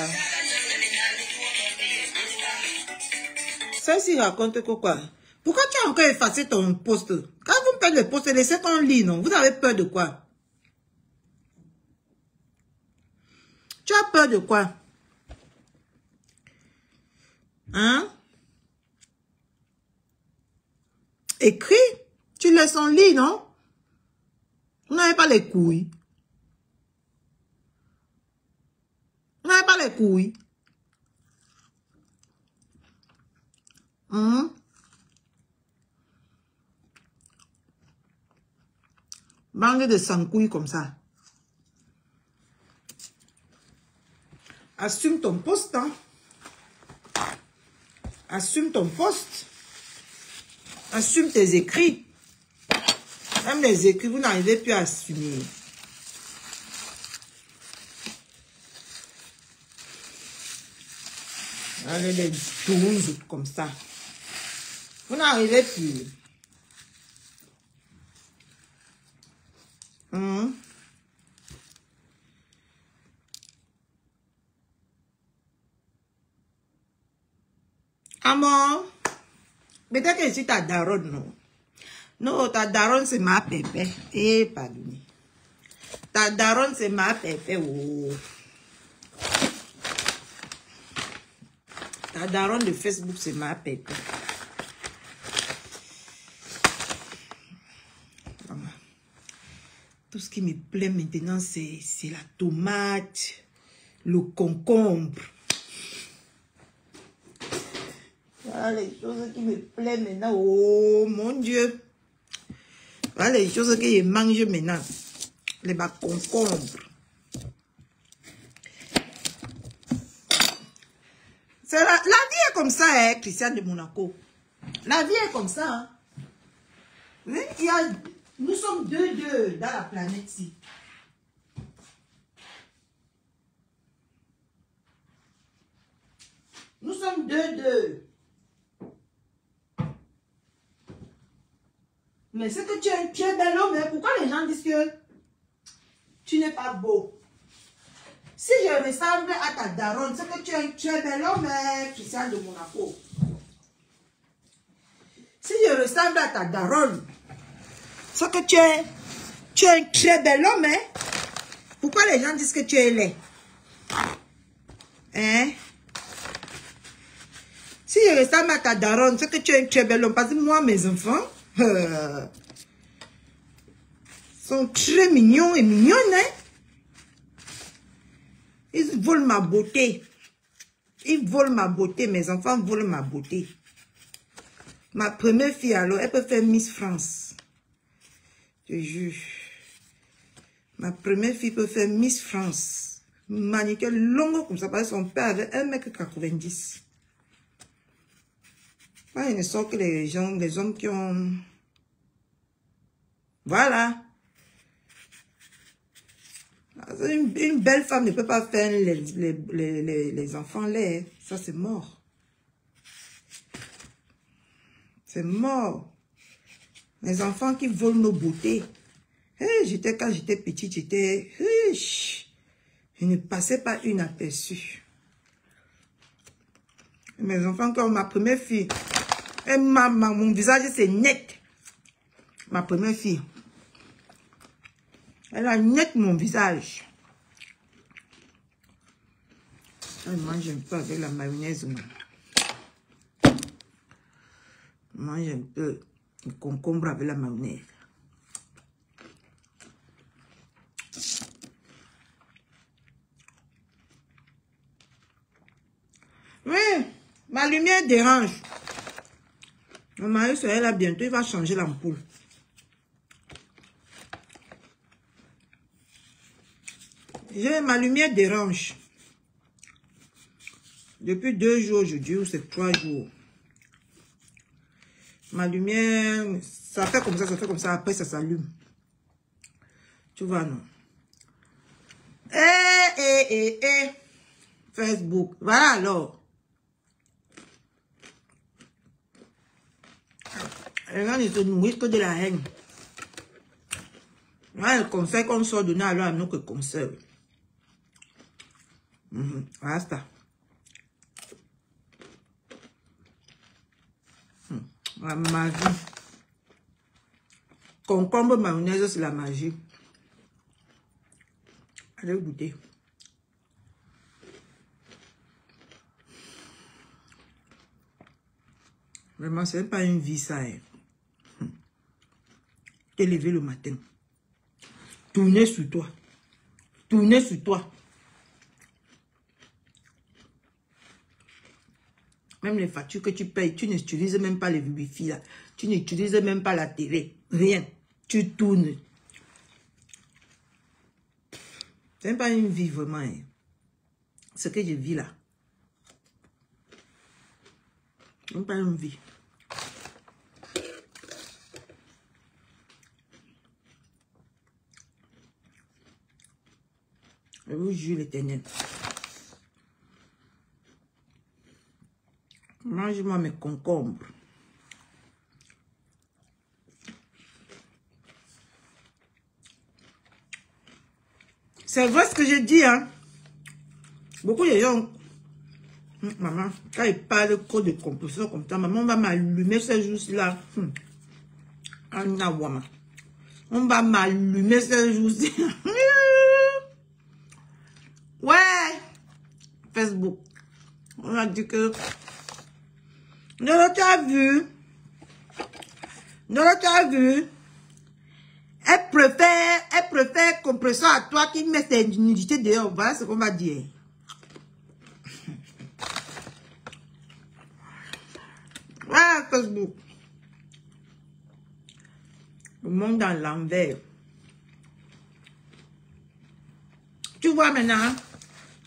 Celle-ci raconte quoi? Pourquoi tu as encore effacé ton post? Quand vous faites le post, laissez ton lit, non? Vous avez peur de quoi? Tu as peur de quoi? Hein? Écris. Tu laisses ton lit, non? Vous n'avez pas les couilles. Vous n'avez pas les couilles. Bande de sans-couilles comme ça. Assume ton poste, hein. Assume ton poste. Assume tes écrits. Même les écrits, vous n'arrivez plus à assumer. Allez, les 12 comme ça. Vous n'arrivez plus. Amour, peut-être que c'est ta daronne, non? Non, ta daronne, c'est ma pépé. Eh, pardon. Ta daronne, c'est ma pépé. Oh. Ta daronne de Facebook, c'est ma pépé. Tout ce qui me plaît maintenant, c'est la tomate, le concombre. Voilà les choses qui me plaisent maintenant. Oh mon Dieu. Voilà les choses que je mange maintenant. Les concombres. La vie est comme ça, hein, Christiane de Monaco. La vie est comme ça. Hein. Oui, nous sommes deux dans la planète-ci. Nous sommes deux. Mais c'est que tu es bel homme, hein? Pourquoi les gens disent que tu n'es pas beau? Si je ressemble à ta daronne, c'est que tu es bel homme, hein, Christiane de Monaco. Si je ressemble à ta daronne, c'est que tu es un très bel homme, hein? Pourquoi les gens disent que tu es laid? Hein? Si je ressemble à ta daronne, c'est que tu es un très bel homme. Parce que moi, mes enfants, sont très mignons et mignonnes, hein? Ils volent ma beauté. Ils volent ma beauté. Mes enfants volent ma beauté. Ma première fille, alors, elle peut faire Miss France. Je te jure. Ma première fille peut faire Miss France. Manicure longue comme ça, parce que son père avait 1,90 m. Il ne sort que les hommes qui ont... Voilà. Une belle femme ne peut pas faire les enfants laids. Ça, c'est mort. C'est mort. Les enfants qui volent nos beautés. Hey, quand j'étais petite, j'étais... Je ne passais pas inaperçue. Mes enfants, comme ma première fille, mon visage, c'est net. Ma première fille. Elle a net mon visage. Elle mange un peu avec la mayonnaise. Elle mange un peu le concombre avec la mayonnaise. Oui, ma lumière dérange. Mon mari sera là bientôt, il va changer l'ampoule. Ma lumière dérange. Depuis 2 jours aujourd'hui, ou c'est 3 jours. Ma lumière, ça fait comme ça, après ça s'allume. Tu vois, non? Facebook. Voilà alors. Les gens ne se nourrissent que de la haine. Voilà le conseil qu'on sort donner alors à nous que conserve. Voilà ça. La magie. Concombre mayonnaise, c'est la magie. Allez goûter. Vraiment, c'est pas une vie ça. T'es levé le matin. Tourner sur toi. Tourner sur toi. Même les factures que tu payes, tu n'utilises même pas les Wi-Fi là. Tu n'utilises même pas la télé. Rien. Tu tournes. C'est même pas une vie vraiment. Ce que je vis là. C'est même pas une vie. Je vous jure l'Éternel. Mange-moi mes concombres. C'est vrai ce que je dis, hein. Beaucoup de gens... Maman, quand il parle de composition comme ça, maman va m'allumer ces jours-là. On va m'allumer ces jours-ci. Ouais. Facebook. On a dit que... Ne t'as vu. Ne t'as vu. Elle préfère compression à toi qui met ses nudités dehors. Voilà ce qu'on va dire. Voilà Facebook. Le monde dans l'envers. Tu vois maintenant,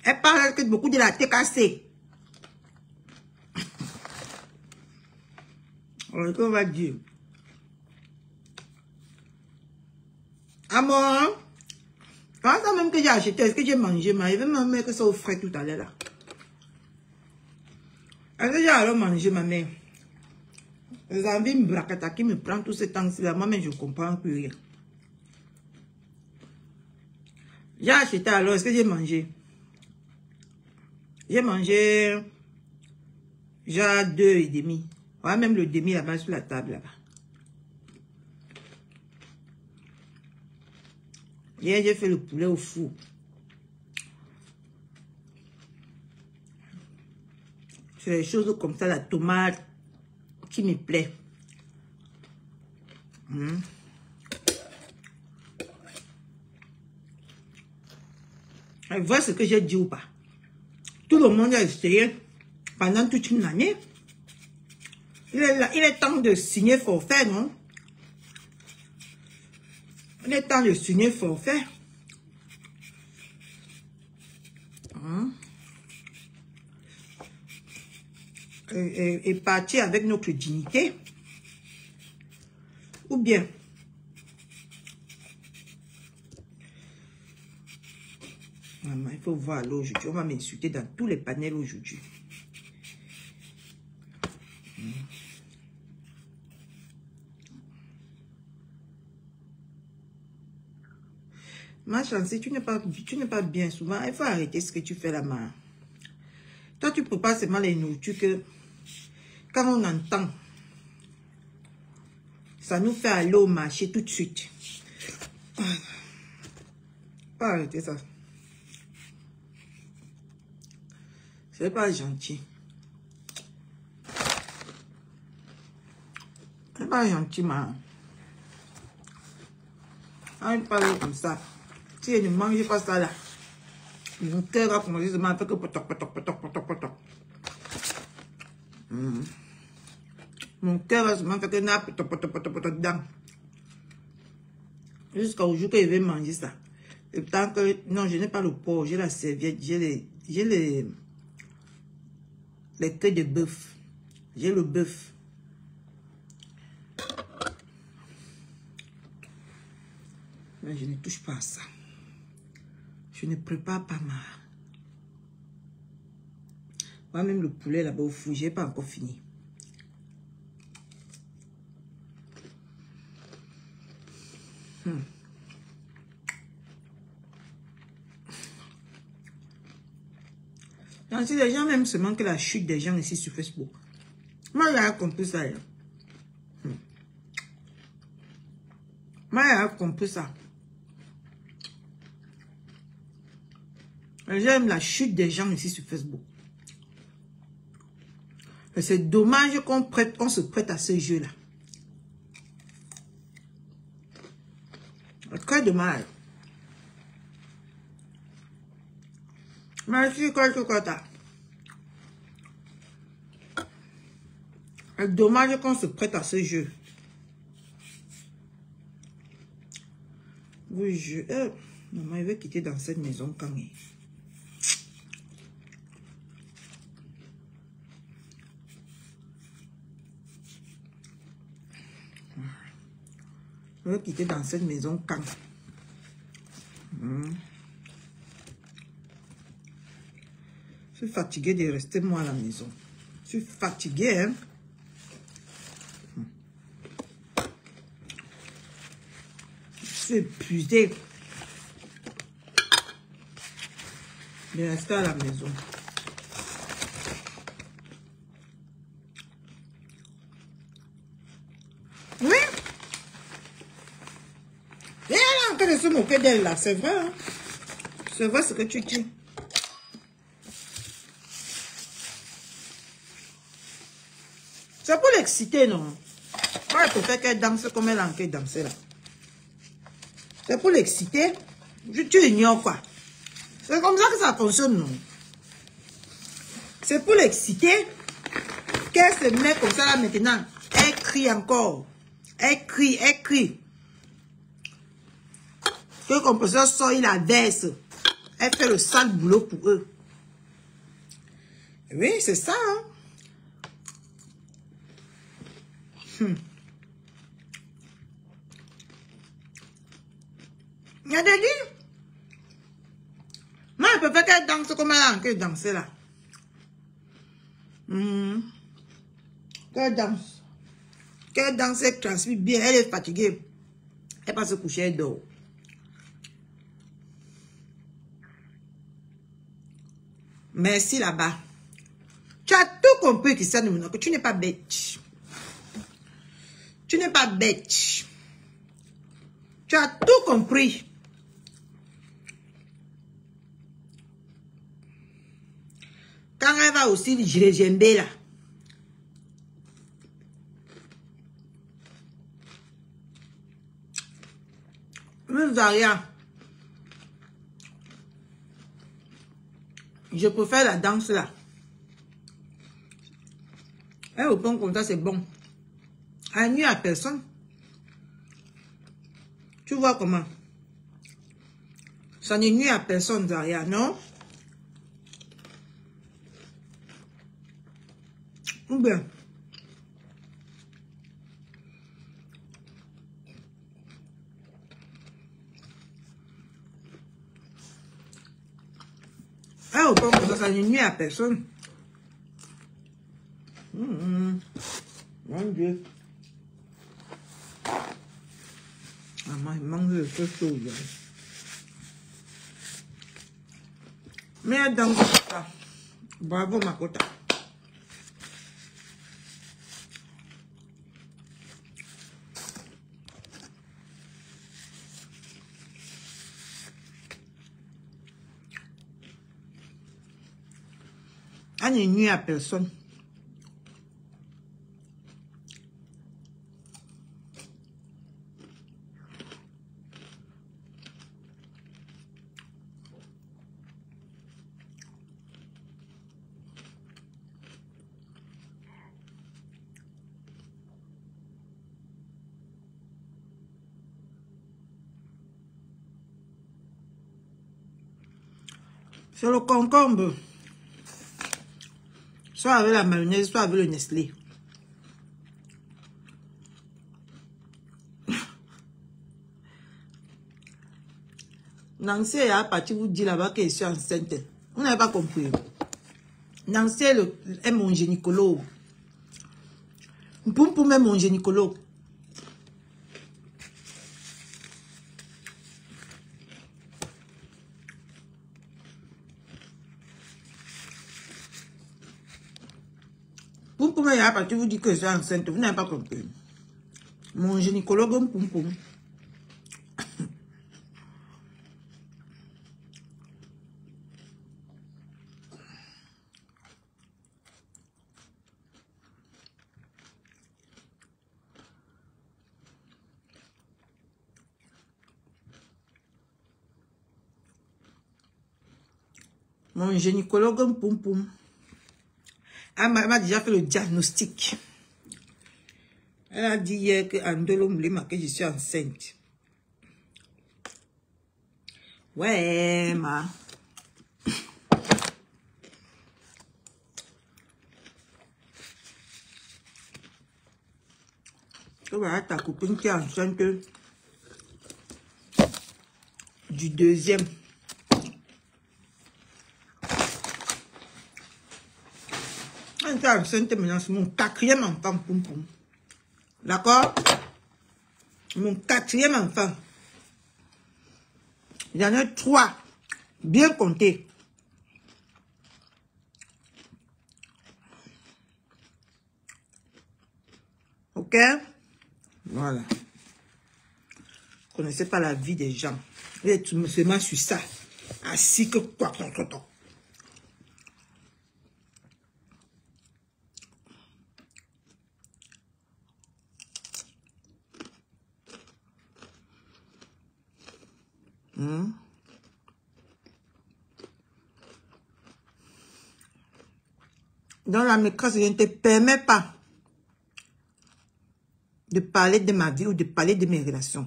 elle parle que beaucoup de la TKC. Alors, qu'on va dire. Ah bon? Quand ça même que j'ai acheté, est-ce que j'ai mangé? Mais il veut me mettre ça au frais tout à l'heure là. Est-ce que j'ai alors mangé ma mère? Les envies me bracata qui me prend tout ce temps-ci là. Moi-même, je ne comprends plus rien. J'ai acheté alors, est-ce que j'ai mangé? J'ai mangé genre 2,5. Ouais, même le demi là-bas sur la table là-bas. Hier, j'ai fait le poulet au four. C'est des choses comme ça, la tomate qui me plaît. Vois ce que j'ai dit ou pas. Tout le monde a essayé pendant toute une année. Il est temps de signer forfait, non? Il est temps de signer forfait. Et partir avec notre dignité. Ou bien, maman, il faut voir là aujourd'hui. On va m'insulter dans tous les panels aujourd'hui. Ma chance, tu n'es pas bien souvent. Il faut arrêter ce que tu fais là-bas. Toi, tu prépares seulement les nourritures que quand on entend, ça nous fait aller au marché tout de suite. Pas arrêter ça. C'est pas gentil. C'est pas gentil, ma. On parle comme ça. Si je ne mange pas ça là, mon cœur va commencer à me faire que potoc, potoc, potoc, potoc, potoc. Mon cœur va se faire que n'a potoc, potoc, potoc, potoc dedans. Jusqu'au jour que je vais manger ça. Et tant que, non, je n'ai pas le porc, j'ai la serviette, j'ai les queues de bœuf. J'ai le bœuf. Mais je ne touche pas à ça. Je ne prépare pas ma... Moi-même, le poulet là-bas au four, je n'ai pas encore fini. Si les gens même se manquent la chute des gens ici sur Facebook. Moi, j'ai compris ça. Moi, j'ai compris ça. J'aime la chute des gens ici sur Facebook. C'est dommage qu'on se prête à ce jeu-là. Très dommage. Merci, quoi. C'est dommage qu'on se prête à ce jeu. Oui, maman, il veut quitter dans cette maison quand même. Je veux quitter dans cette maison quand. Je suis fatiguée de rester moi à la maison. Je suis fatiguée, hein. Je suis épuisée de rester à la maison. Oui. Et elle est en train de se moquer d'elle là, c'est vrai. Hein? C'est vrai ce que tu dis. C'est pour l'exciter, non? Moi, je préfère qu'elle danse comme elle a envie de danser là. C'est pour l'exciter. Tu ignores quoi? C'est comme ça que ça fonctionne, non? C'est pour l'exciter qu'elle se met comme ça là maintenant. Elle crie encore. Elle crie. Que le compositeur sort, il la verse. Elle fait le sale boulot pour eux. Oui, c'est ça. Hein? Il y a des livres. Moi, je peux faire qu'elle danse comme elle a envie de danser là. Qu'elle danse. Qu'elle danse, elle transmet bien. Elle est fatiguée. Elle va se coucher, elle dort. Merci là-bas. Tu as tout compris, Christiane Mouna, que tu n'es pas bête. Tu n'es pas bête. Tu as tout compris. Quand elle va aussi gérer Jembe là. Même Zaria. Je préfère la danse là. Et au pain comme ça, c'est bon. À nuit à personne. Tu vois comment? Ça n'est nuit à personne, Zaria, non? Ou bien? Ah, au pain comme ça n'est nuit à personne. Mon Dieu. Ah, il manque de quelque chose. Mais dans ça, bravo Makota. Ah, n'est nuit à personne. C'est le concombre. Soit avec la mayonnaise, soit avec le Nestlé. Nancy est parti vous dire là-bas que je suis enceinte. Vous n'avez pas compris. Nancy est mon gynécologue. Poum est mon gynécologue. Poum est parti vous dire que je suis enceinte. Vous n'avez pas compris. Mon gynécologue, Poum. Mon gynécologue, Poum. Elle m'a déjà fait le diagnostic. Elle a dit hier que Andolo Moulema que je suis enceinte. Ouais, ma. Tu vois ta copine qui est enceinte du deuxième. Elle est enceinte maintenant, c'est mon quatrième enfant, Poum. D'accord? Mon quatrième enfant. Il y en a 3. Bien compté. Ok? Voilà. Vous ne connaissez pas la vie des gens. Vous êtes seulement sur ça. Assis que quoi. Dans la maîtresse, je ne te permets pas de parler de ma vie ou de parler de mes relations.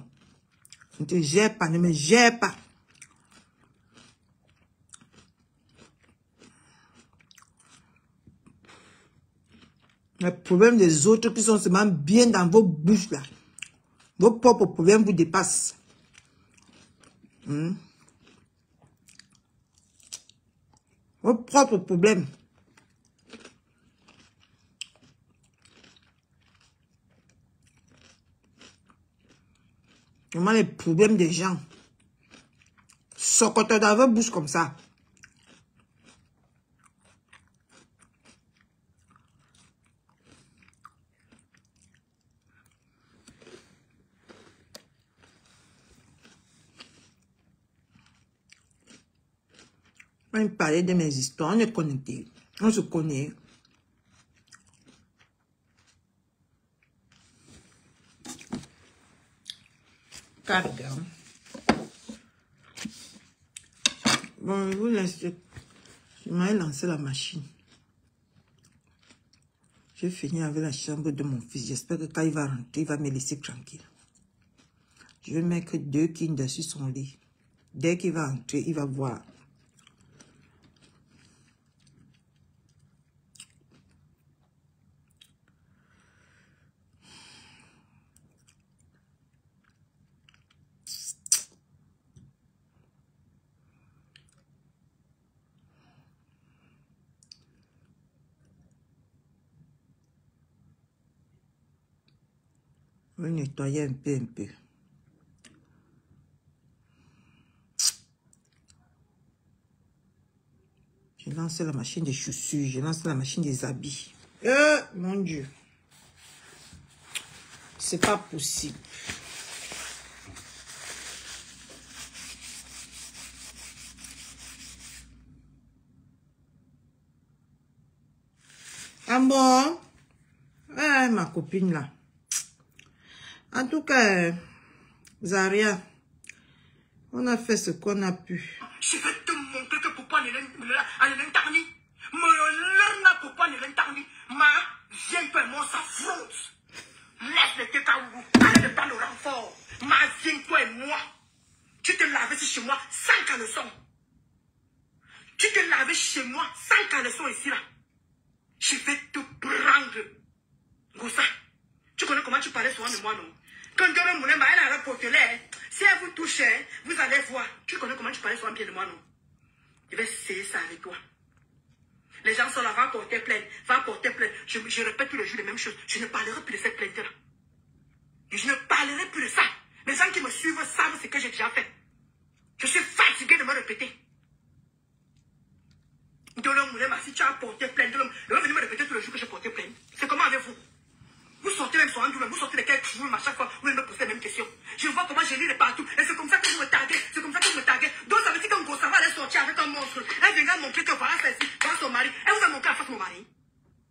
Je ne te gère pas, ne me gère pas. Les problèmes des autres qui sont seulement bien dans vos bouches là. Vos propres problèmes vous dépassent. Vos propres problèmes. Vraiment les problèmes des gens. Sortez dans vos bouches comme ça. On me parlait de mes histoires, on est connectés. On se connaît. Regarde. Bon, je vous laisse. Je m'avais lancé la machine. J'ai fini avec la chambre de mon fils. J'espère que quand il va rentrer, il va me laisser tranquille. Je vais mettre 2 Kinder sur son lit. Dès qu'il va entrer, il va voir. Je vais nettoyer un peu. Je lance la machine des chaussures, je lance la machine des habits. Mon Dieu. C'est pas possible. Ah bon? Ah, ma copine là. En tout cas, Zaria, on a fait ce qu'on a pu. Je vais te montrer que pourquoi ne l'entarni. Pourquoi ne l'entarni. Ma, viens-toi et moi, ça fronte. Laisse les cacaourous. Arrête de prendre le renfort. Ma, viens-toi et moi. Tu te laves ici chez moi sans caleçon. Tu te laves chez moi sans caleçon ici là. Je vais te prendre. Goussa, tu connais comment tu parlais souvent de moi, non? Quand Doro Moulema, elle a rapporté l'air. Si elle vous touche, vous allez voir. Tu connais comment tu parlais souvent bien de moi, non? Je vais essayer ça avec toi. Les gens sont là, va porter plainte. Va porter plainte. Je répète tous les jours les mêmes choses. Je ne parlerai plus de cette plainte-là. Je ne parlerai plus de ça. Les gens qui me suivent savent ce que j'ai déjà fait. Je suis fatigué de me répéter. Doro Moulema, si tu as porté plainte, je vais venir me répéter tous les jours que j'ai porté plainte. C'est comment avec vous? Vous sortez même sur un vous sortez de quelques jours à chaque fois, vous me posez les mêmes questions. Je vois comment je lis de partout, et c'est comme ça que vous me taguez, c'est comme ça que vous me taguez. Donc ça veut dire qu'un gros ça va aller sortir avec un monstre. Elle viendra montrer que voilà celle-ci, voilà son mari. Elle vous a montré à face mon mari.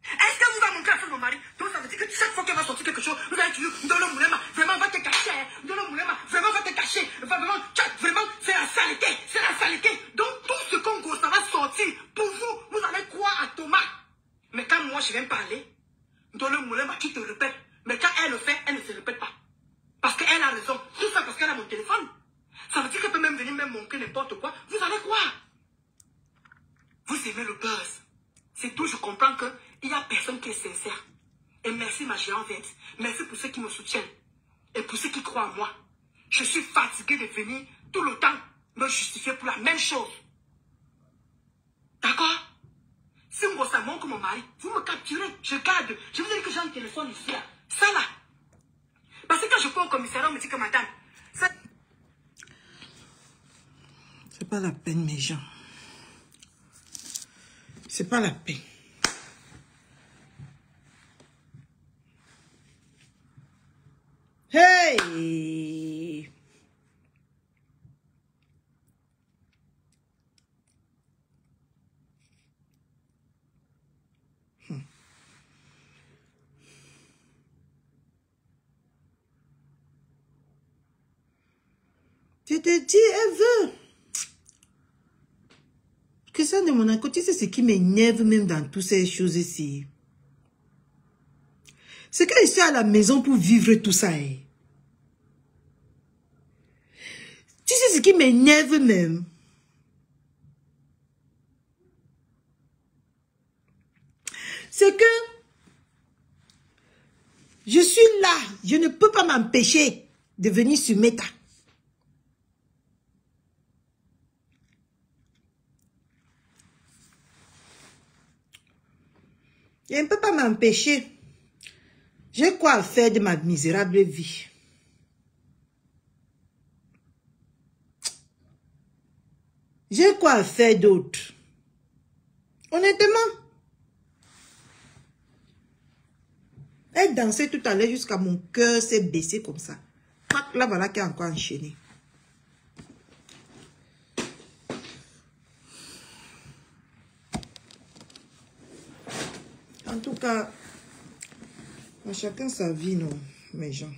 Est-ce qu'elle vous a montré à face mon mari? Donc ça veut dire que chaque fois qu'elle va sortir quelque chose, vous allez toujours, Doro Moulema, vraiment va te cacher, Doro Moulema, vraiment va te cacher, vraiment, c'est la saleté, c'est la saleté. Donc tout ce qu'un gros ça va sortir, pour vous, vous allez croire à Thomas. Mais quand moi je viens parler, Doro Moulema qui te répète, mais quand elle le fait, elle ne se répète pas. Parce qu'elle a raison. Tout ça parce qu'elle a mon téléphone. Ça veut dire qu'elle peut même venir me montrer n'importe quoi. Vous allez croire. Vous aimez le buzz. C'est d'où je comprends qu'il n'y a personne qui est sincère. Et merci ma géante verte. Merci pour ceux qui me soutiennent. Et pour ceux qui croient en moi. Je suis fatigué de venir tout le temps me justifier pour la même chose. D'accord? Si moi ça montre mon mari, vous me capturez, je garde. Je vous ai dit que j'ai un téléphone ici là. Ça là. Parce que quand je prends au commissariat, on me dit que madame, ça... C'est pas la peine, mes gens. C'est pas la peine. Hey! Je te dis, elle veut. Que ça de mon côté, c'est ce qui m'énerve même dans toutes ces choses-ci. C'est que je suis à la maison pour vivre tout ça. Tu sais ce qui m'énerve même? C'est que je suis là. Je ne peux pas m'empêcher de venir sur Meta. Je ne peux pas m'empêcher. J'ai quoi à faire de ma misérable vie? J'ai quoi à faire d'autre? Honnêtement. Elle dansait tout à l'heure jusqu'à mon cœur s'est baissé comme ça. Là, voilà qui est encore enchaîné. En tout cas, à chacun sa vie, non, mes gens.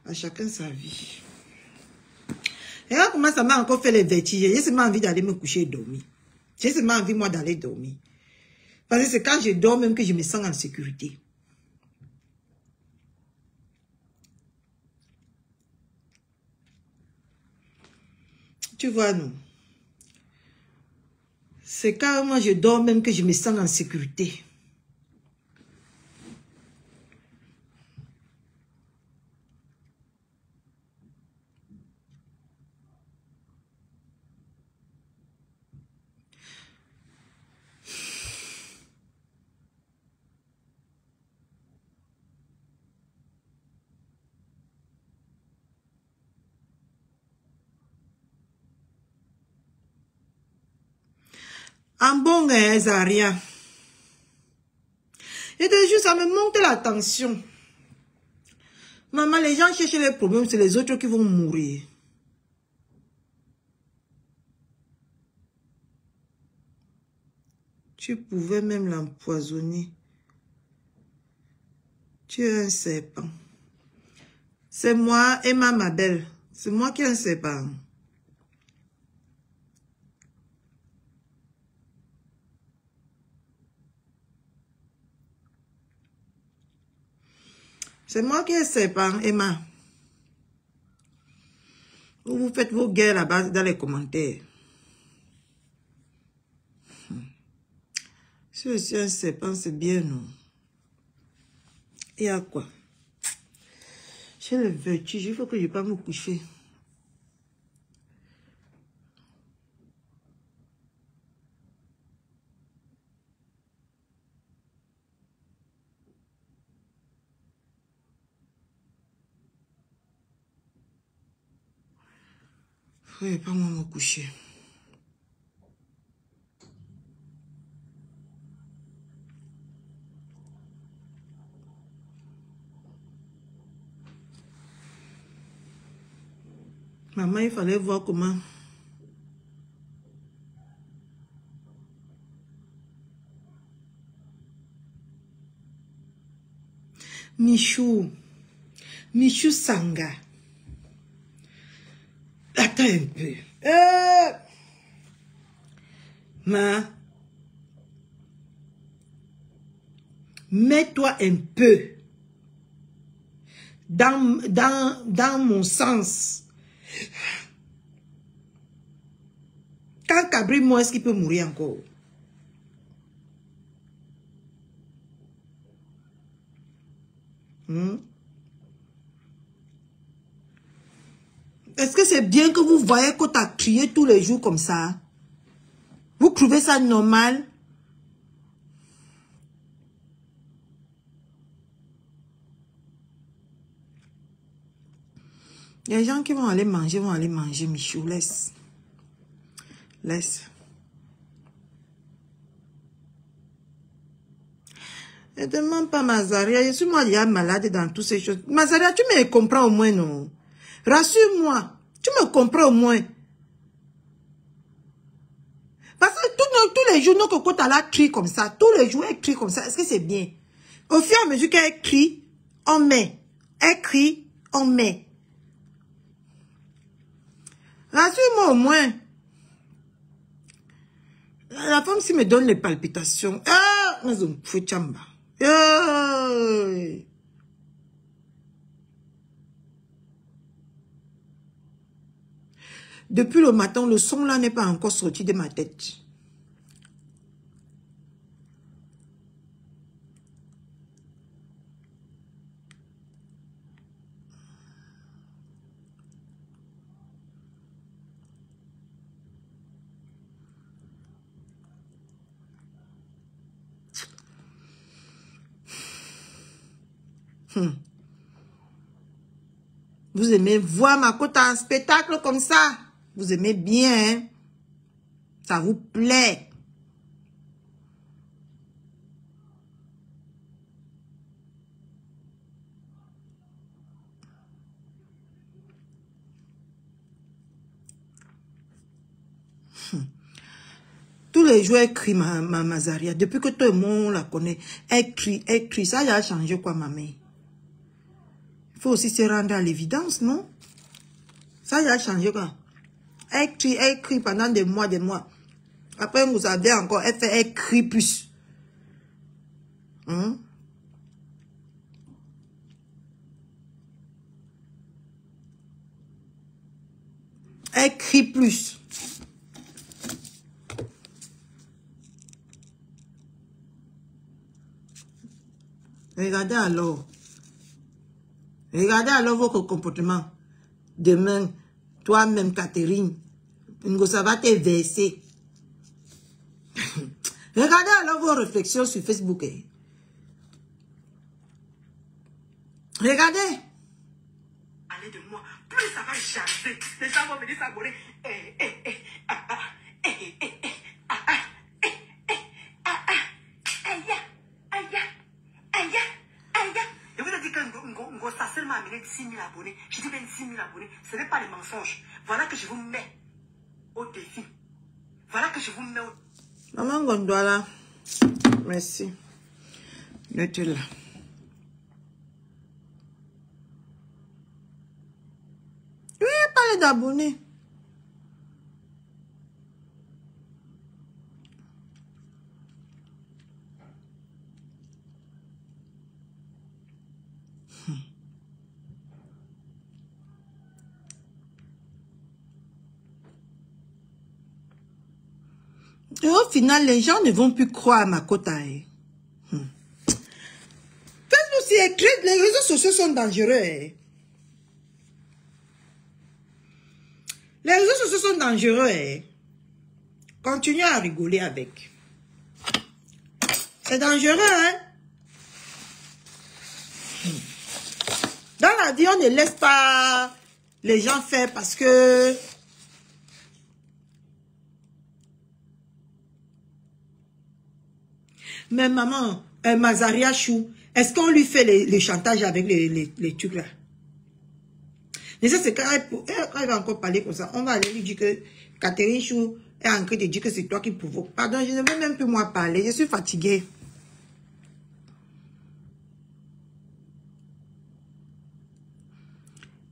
À chacun sa vie. Et là, comment ça m'a encore fait les vertiges? J'ai seulement envie d'aller me coucher et dormir. J'ai seulement envie, moi, d'aller dormir. Parce que c'est quand je dors même que je me sens en sécurité. Tu vois, non? C'est quand moi je dors même que je me sens en sécurité. En bon, Zaria. Et de jour, ça me monte la tension. Maman, les gens cherchent les problèmes, c'est les autres qui vont mourir. Tu pouvais même l'empoisonner. Tu es un serpent. C'est moi, Emma, ma belle. C'est moi qui ai un serpent. C'est moi qui ai serpent, Emma. Vous faites vos guerres là-bas dans les commentaires. Si je suis un serpent, c'est bien, non? Et à quoi? J'ai le vertige, il faut que je ne pas me coucher. Il ne faut pas moi me coucher. Maman, il fallait voir comment. Michou Sanga. Attends un peu. Mets-toi un peu dans mon sens. Quand Cabri moi, est-ce qu'il peut mourir encore? Est-ce que c'est bien que vous voyez qu'on t'a crié tous les jours comme ça? Vous trouvez ça normal? Les gens qui vont aller manger, Michou, laisse. Laisse. Ne demande pas Mazaria, je suis moi déjà malade dans toutes ces choses. Mazaria, tu me comprends au moins, non? Rassure-moi, tu me comprends au moins. Parce que tous les jours, nos cocottes à la crie comme ça, tous les jours, elle crie comme ça, est-ce que c'est bien? Au fur et à mesure qu'elle crie, on met. Elle crie, on met. Rassure-moi au moins. La femme, s'il me donne les palpitations, mais on fout chamba. Depuis le matin, le son là n'est pas encore sorti de ma tête. Vous aimez voir ma côte en spectacle comme ça? Vous aimez bien, hein? Ça vous plaît? Tous les jours, elle crie, ma Mazaria. Depuis que tout le monde la connaît, elle crie, elle crie. Ça a changé quoi, ma mère? Il faut aussi se rendre à l'évidence, non? Ça a changé quoi? Elle crie pendant des mois, des mois. Après, vous avez encore, elle crie plus. Hein? Elle crie plus. Regardez alors. Regardez alors votre comportement. Demain, toi-même, Catherine, ça va te verser. Regardez alors vos réflexions sur Facebook. Eh. Regardez. Allez de moi, plus ça va changer. Les gens vont venir s'abonner. Je vous ai dit que ça seulement amené 6 000 abonnés. Je dis même 6 000 abonnés. Ce n'est pas des mensonges. Voilà que je vous mets au défi. Voilà que je vous mets au défi. Maman Gondouala, merci d'être là. Oui, parlez d'abonnés. Et au final, les gens ne vont plus croire à ma quota. Facebook, c'est écrit, les réseaux sociaux sont dangereux. Les réseaux sociaux sont dangereux. Continuez à rigoler avec. C'est dangereux, hein? Dans la vie, on ne laisse pas les gens faire parce que... Mais maman, Mazaria Chou, est-ce qu'on lui fait les chantages avec les trucs là? Mais ça, c'est quand elle va encore parler comme ça. On va aller lui dire que Catherine Chou est en train de dire que c'est toi qui provoque. Pardon, je ne veux même plus moi parler. Je suis fatiguée.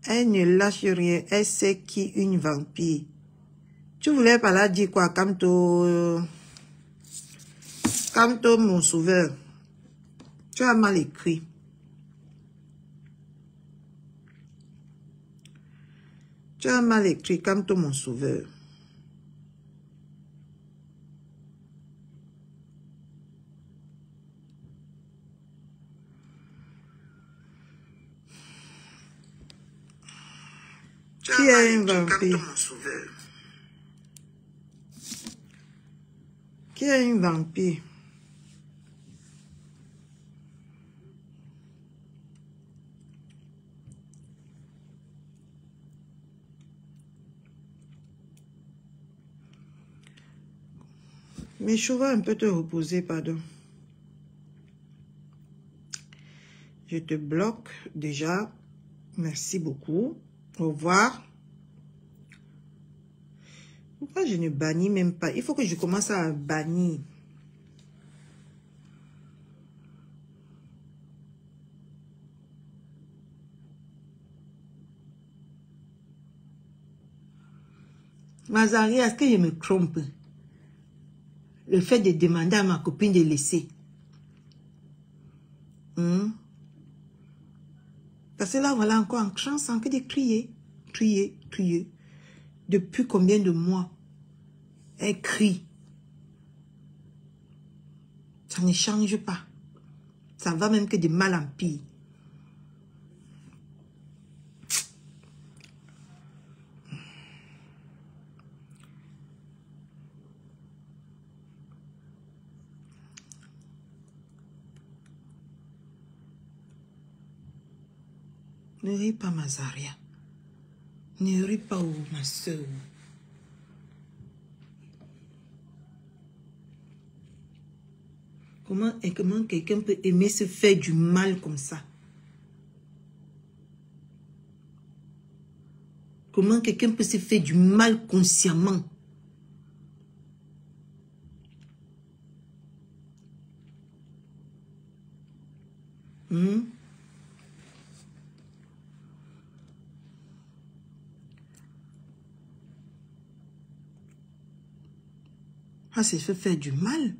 Elle ne lâche rien. Elle sait qui une vampire. Tu voulais par là dire quoi? Camto, mon sauveur. Tu as mal écrit. Tu as mal écrit, Camto, mon sauveur. Qui est un vampire? Qui est un vampire? Mes cheveux un peu te reposer, pardon. Je te bloque déjà. Merci beaucoup. Au revoir. Pourquoi je ne bannis même pas? Il faut que je commence à bannir. Mazaria, est-ce que je me trompe? Le fait de demander à ma copine de laisser. Parce que là, voilà encore en train que de crier. Crier, crier. Depuis combien de mois? Elle crie. Ça ne change pas. Ça va même que de mal en pire. Ne ris pas, Mazaria. Ne ris pas, oh, ma soeur. Comment quelqu'un peut aimer se faire du mal comme ça? Comment quelqu'un peut se faire du mal consciemment? Ah, c'est fait faire du mal.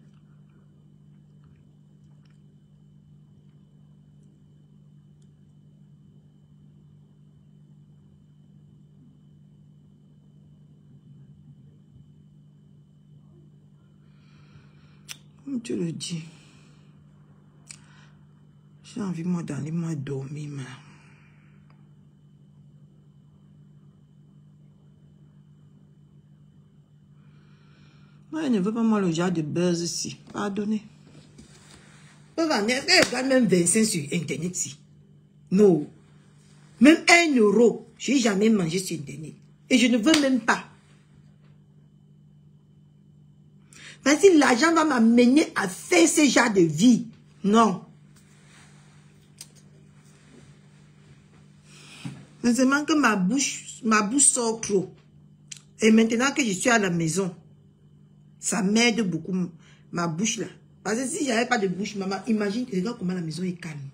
Comme tu le dis. J'ai envie, moi, d'aller, moi, dormir, mais... Moi, je ne veux pas, moi, le genre de buzz ici. Pardonnez. Est-ce qu'elle gagne même 25 sur Internet ici? Non. Même 1 euro, je n'ai jamais mangé sur Internet. Et je ne veux même pas. Parce que l'argent va m'amener à faire ce genre de vie. Non. Mais seulement que ma bouche sort trop. Et maintenant que je suis à la maison, ça m'aide beaucoup, ma bouche là. Parce que si j'avais pas de bouche, maman, imagine, regarde comment la maison est calme.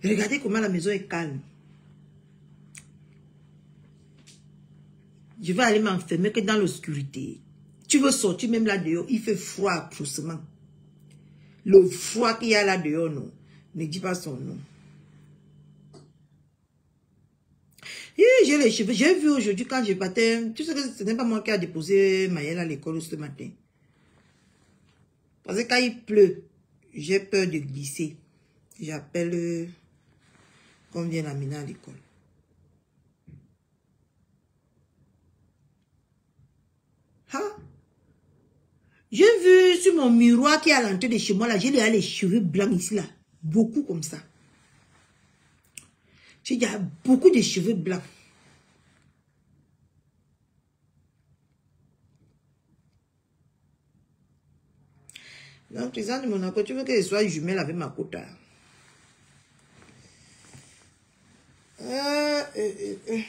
Regardez comment la maison est calme. Je vais aller m'enfermer que dans l'obscurité. Tu veux sortir même là dehors, il fait froid atrocement. Le froid qu'il y a là dehors, non. Ne dis pas son nom. J'ai les cheveux. J'ai vu aujourd'hui quand je partais. Tu sais que ce n'est pas moi qui a déposé Maëlle à l'école ce matin. Parce que quand il pleut, j'ai peur de glisser. J'appelle qu'on vient l'amener à l'école. Hein? J'ai vu sur mon miroir qui est à l'entrée de chez moi, là, j'ai les cheveux blancs ici, là. Beaucoup comme ça. Il y a beaucoup de cheveux blancs. Donc, président de Monaco, tu veux que je sois jumelle avec ma quota? Je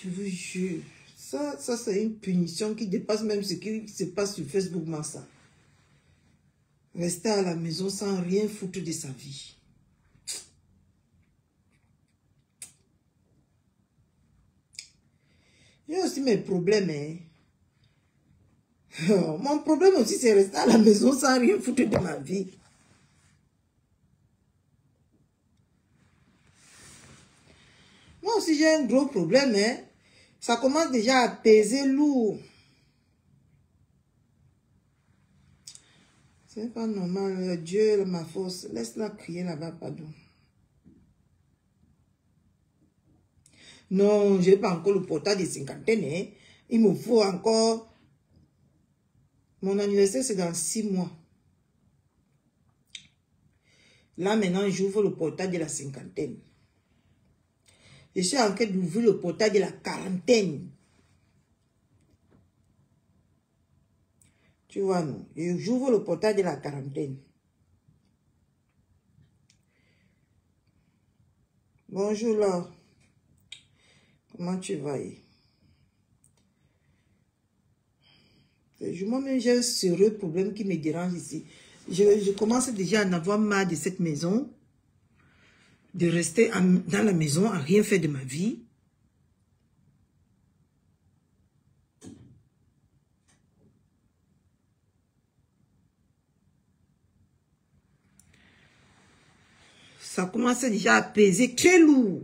vous jure. Ça c'est une punition qui dépasse même ce qui se passe sur Facebook, ça. Rester à la maison sans rien foutre de sa vie. J'ai aussi mes problèmes, hein. Mon problème aussi, c'est rester à la maison sans rien foutre de ma vie. Moi aussi, j'ai un gros problème, hein. Ça commence déjà à peser lourd. C'est pas normal. Dieu, ma force. Laisse-la crier là-bas, pardon. Non, je n'ai pas encore le portail de cinquantaine. Hein. Il me faut encore... Mon anniversaire, c'est dans 6 mois. Là, maintenant, j'ouvre le portail de la cinquantaine. Je suis en train d'ouvrir le portail de la quarantaine. Tu vois, non? J'ouvre le portail de la quarantaine. Bonjour, Laure. Comment tu vas? Moi-même, j'ai un sérieux problème qui me dérange ici. Je commence déjà à en avoir marre de cette maison. De rester dans la maison à rien faire de ma vie. Ça commence déjà à peser très lourd.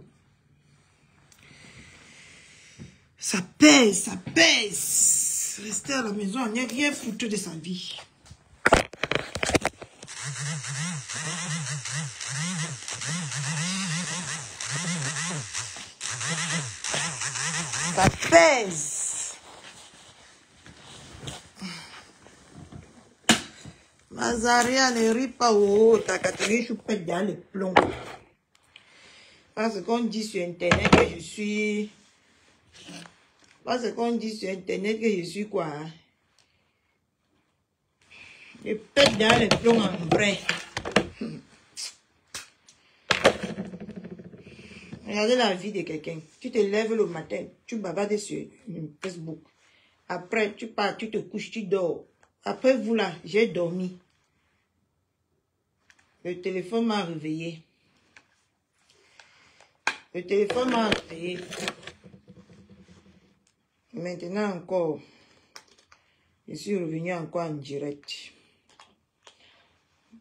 Ça pèse, ça pèse. Rester à la maison à rien foutre de sa vie. Ça pèse. Mazaria ne rit pas au ta Catherine, je pète dans les plombs. Parce qu'on dit sur Internet que je suis... Parce qu'on dit sur Internet que je suis quoi? Hein? Je pète dans les plombs en vrai. Regardez la vie de quelqu'un. Tu te lèves le matin, tu bavardes sur Facebook. Après, tu pars, tu te couches, tu dors. Après vous là, j'ai dormi. Le téléphone m'a réveillé. Le téléphone m'a réveillé. Maintenant encore, je suis revenu encore en direct.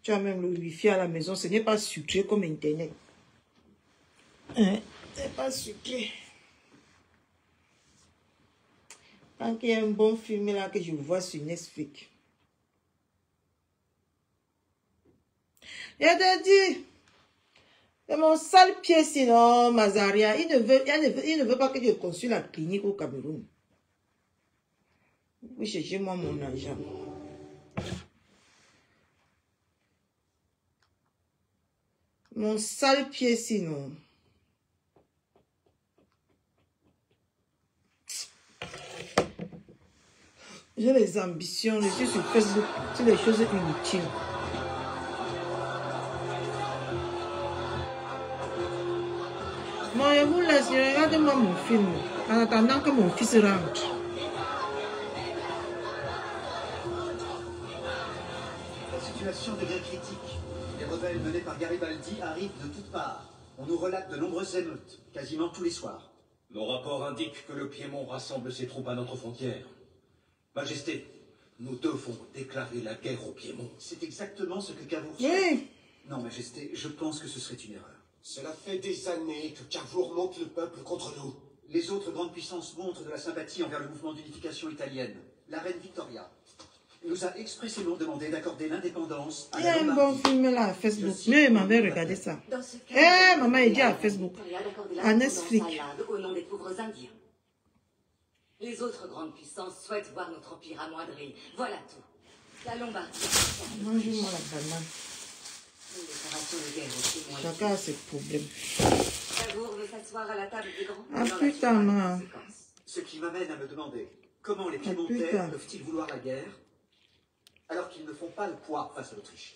Tu as même le wifi à la maison, ce n'est pas sucré comme Internet. Hein? C'est pas sucré. Tant qu'il y a un bon film là que je vois sur Netflix. Il a dit, c'est mon sale pied sinon, Mazaria. Il ne veut pas que je construise la clinique au Cameroun. Oui, cherchez-moi mon argent. Mon sale pied sinon. J'ai les ambitions, je suis sur Facebook, c'est des choses inutiles. Bon, je vous laisse, regardez-moi mon film, en attendant que mon fils rentre. La situation devient critique. Les rebelles menés par Garibaldi arrivent de toutes parts. On nous relate de nombreuses émeutes, quasiment tous les soirs. Nos rapports indiquent que le Piémont rassemble ses troupes à notre frontière. Majesté, nous devons déclarer la guerre au Piémont. C'est exactement ce que Cavour souhaite. Oui. Non, Majesté, je pense que ce serait une erreur. Cela fait des années que Cavour monte le peuple contre nous. Les autres grandes puissances montrent de la sympathie envers le mouvement d'unification italienne. La reine Victoria nous a expressément demandé d'accorder l'indépendance à Il y a la un Lombardie. bon film là à Facebook. Mais il m'avait regardé ça. Eh, maman, il dit à Facebook. À Netflix. Au nom des pauvres Indiens. Les autres grandes puissances souhaitent voir notre empire amoindri. Voilà tout. La Lombardie. Mange-moi la banane. Chacun a ses problèmes. Cavour veut s'asseoir à la table des grands. Ah putain, man. Ce qui m'amène à me demander comment les Piémontais peuvent-ils vouloir la guerre alors qu'ils ne font pas le poids face à l'Autriche.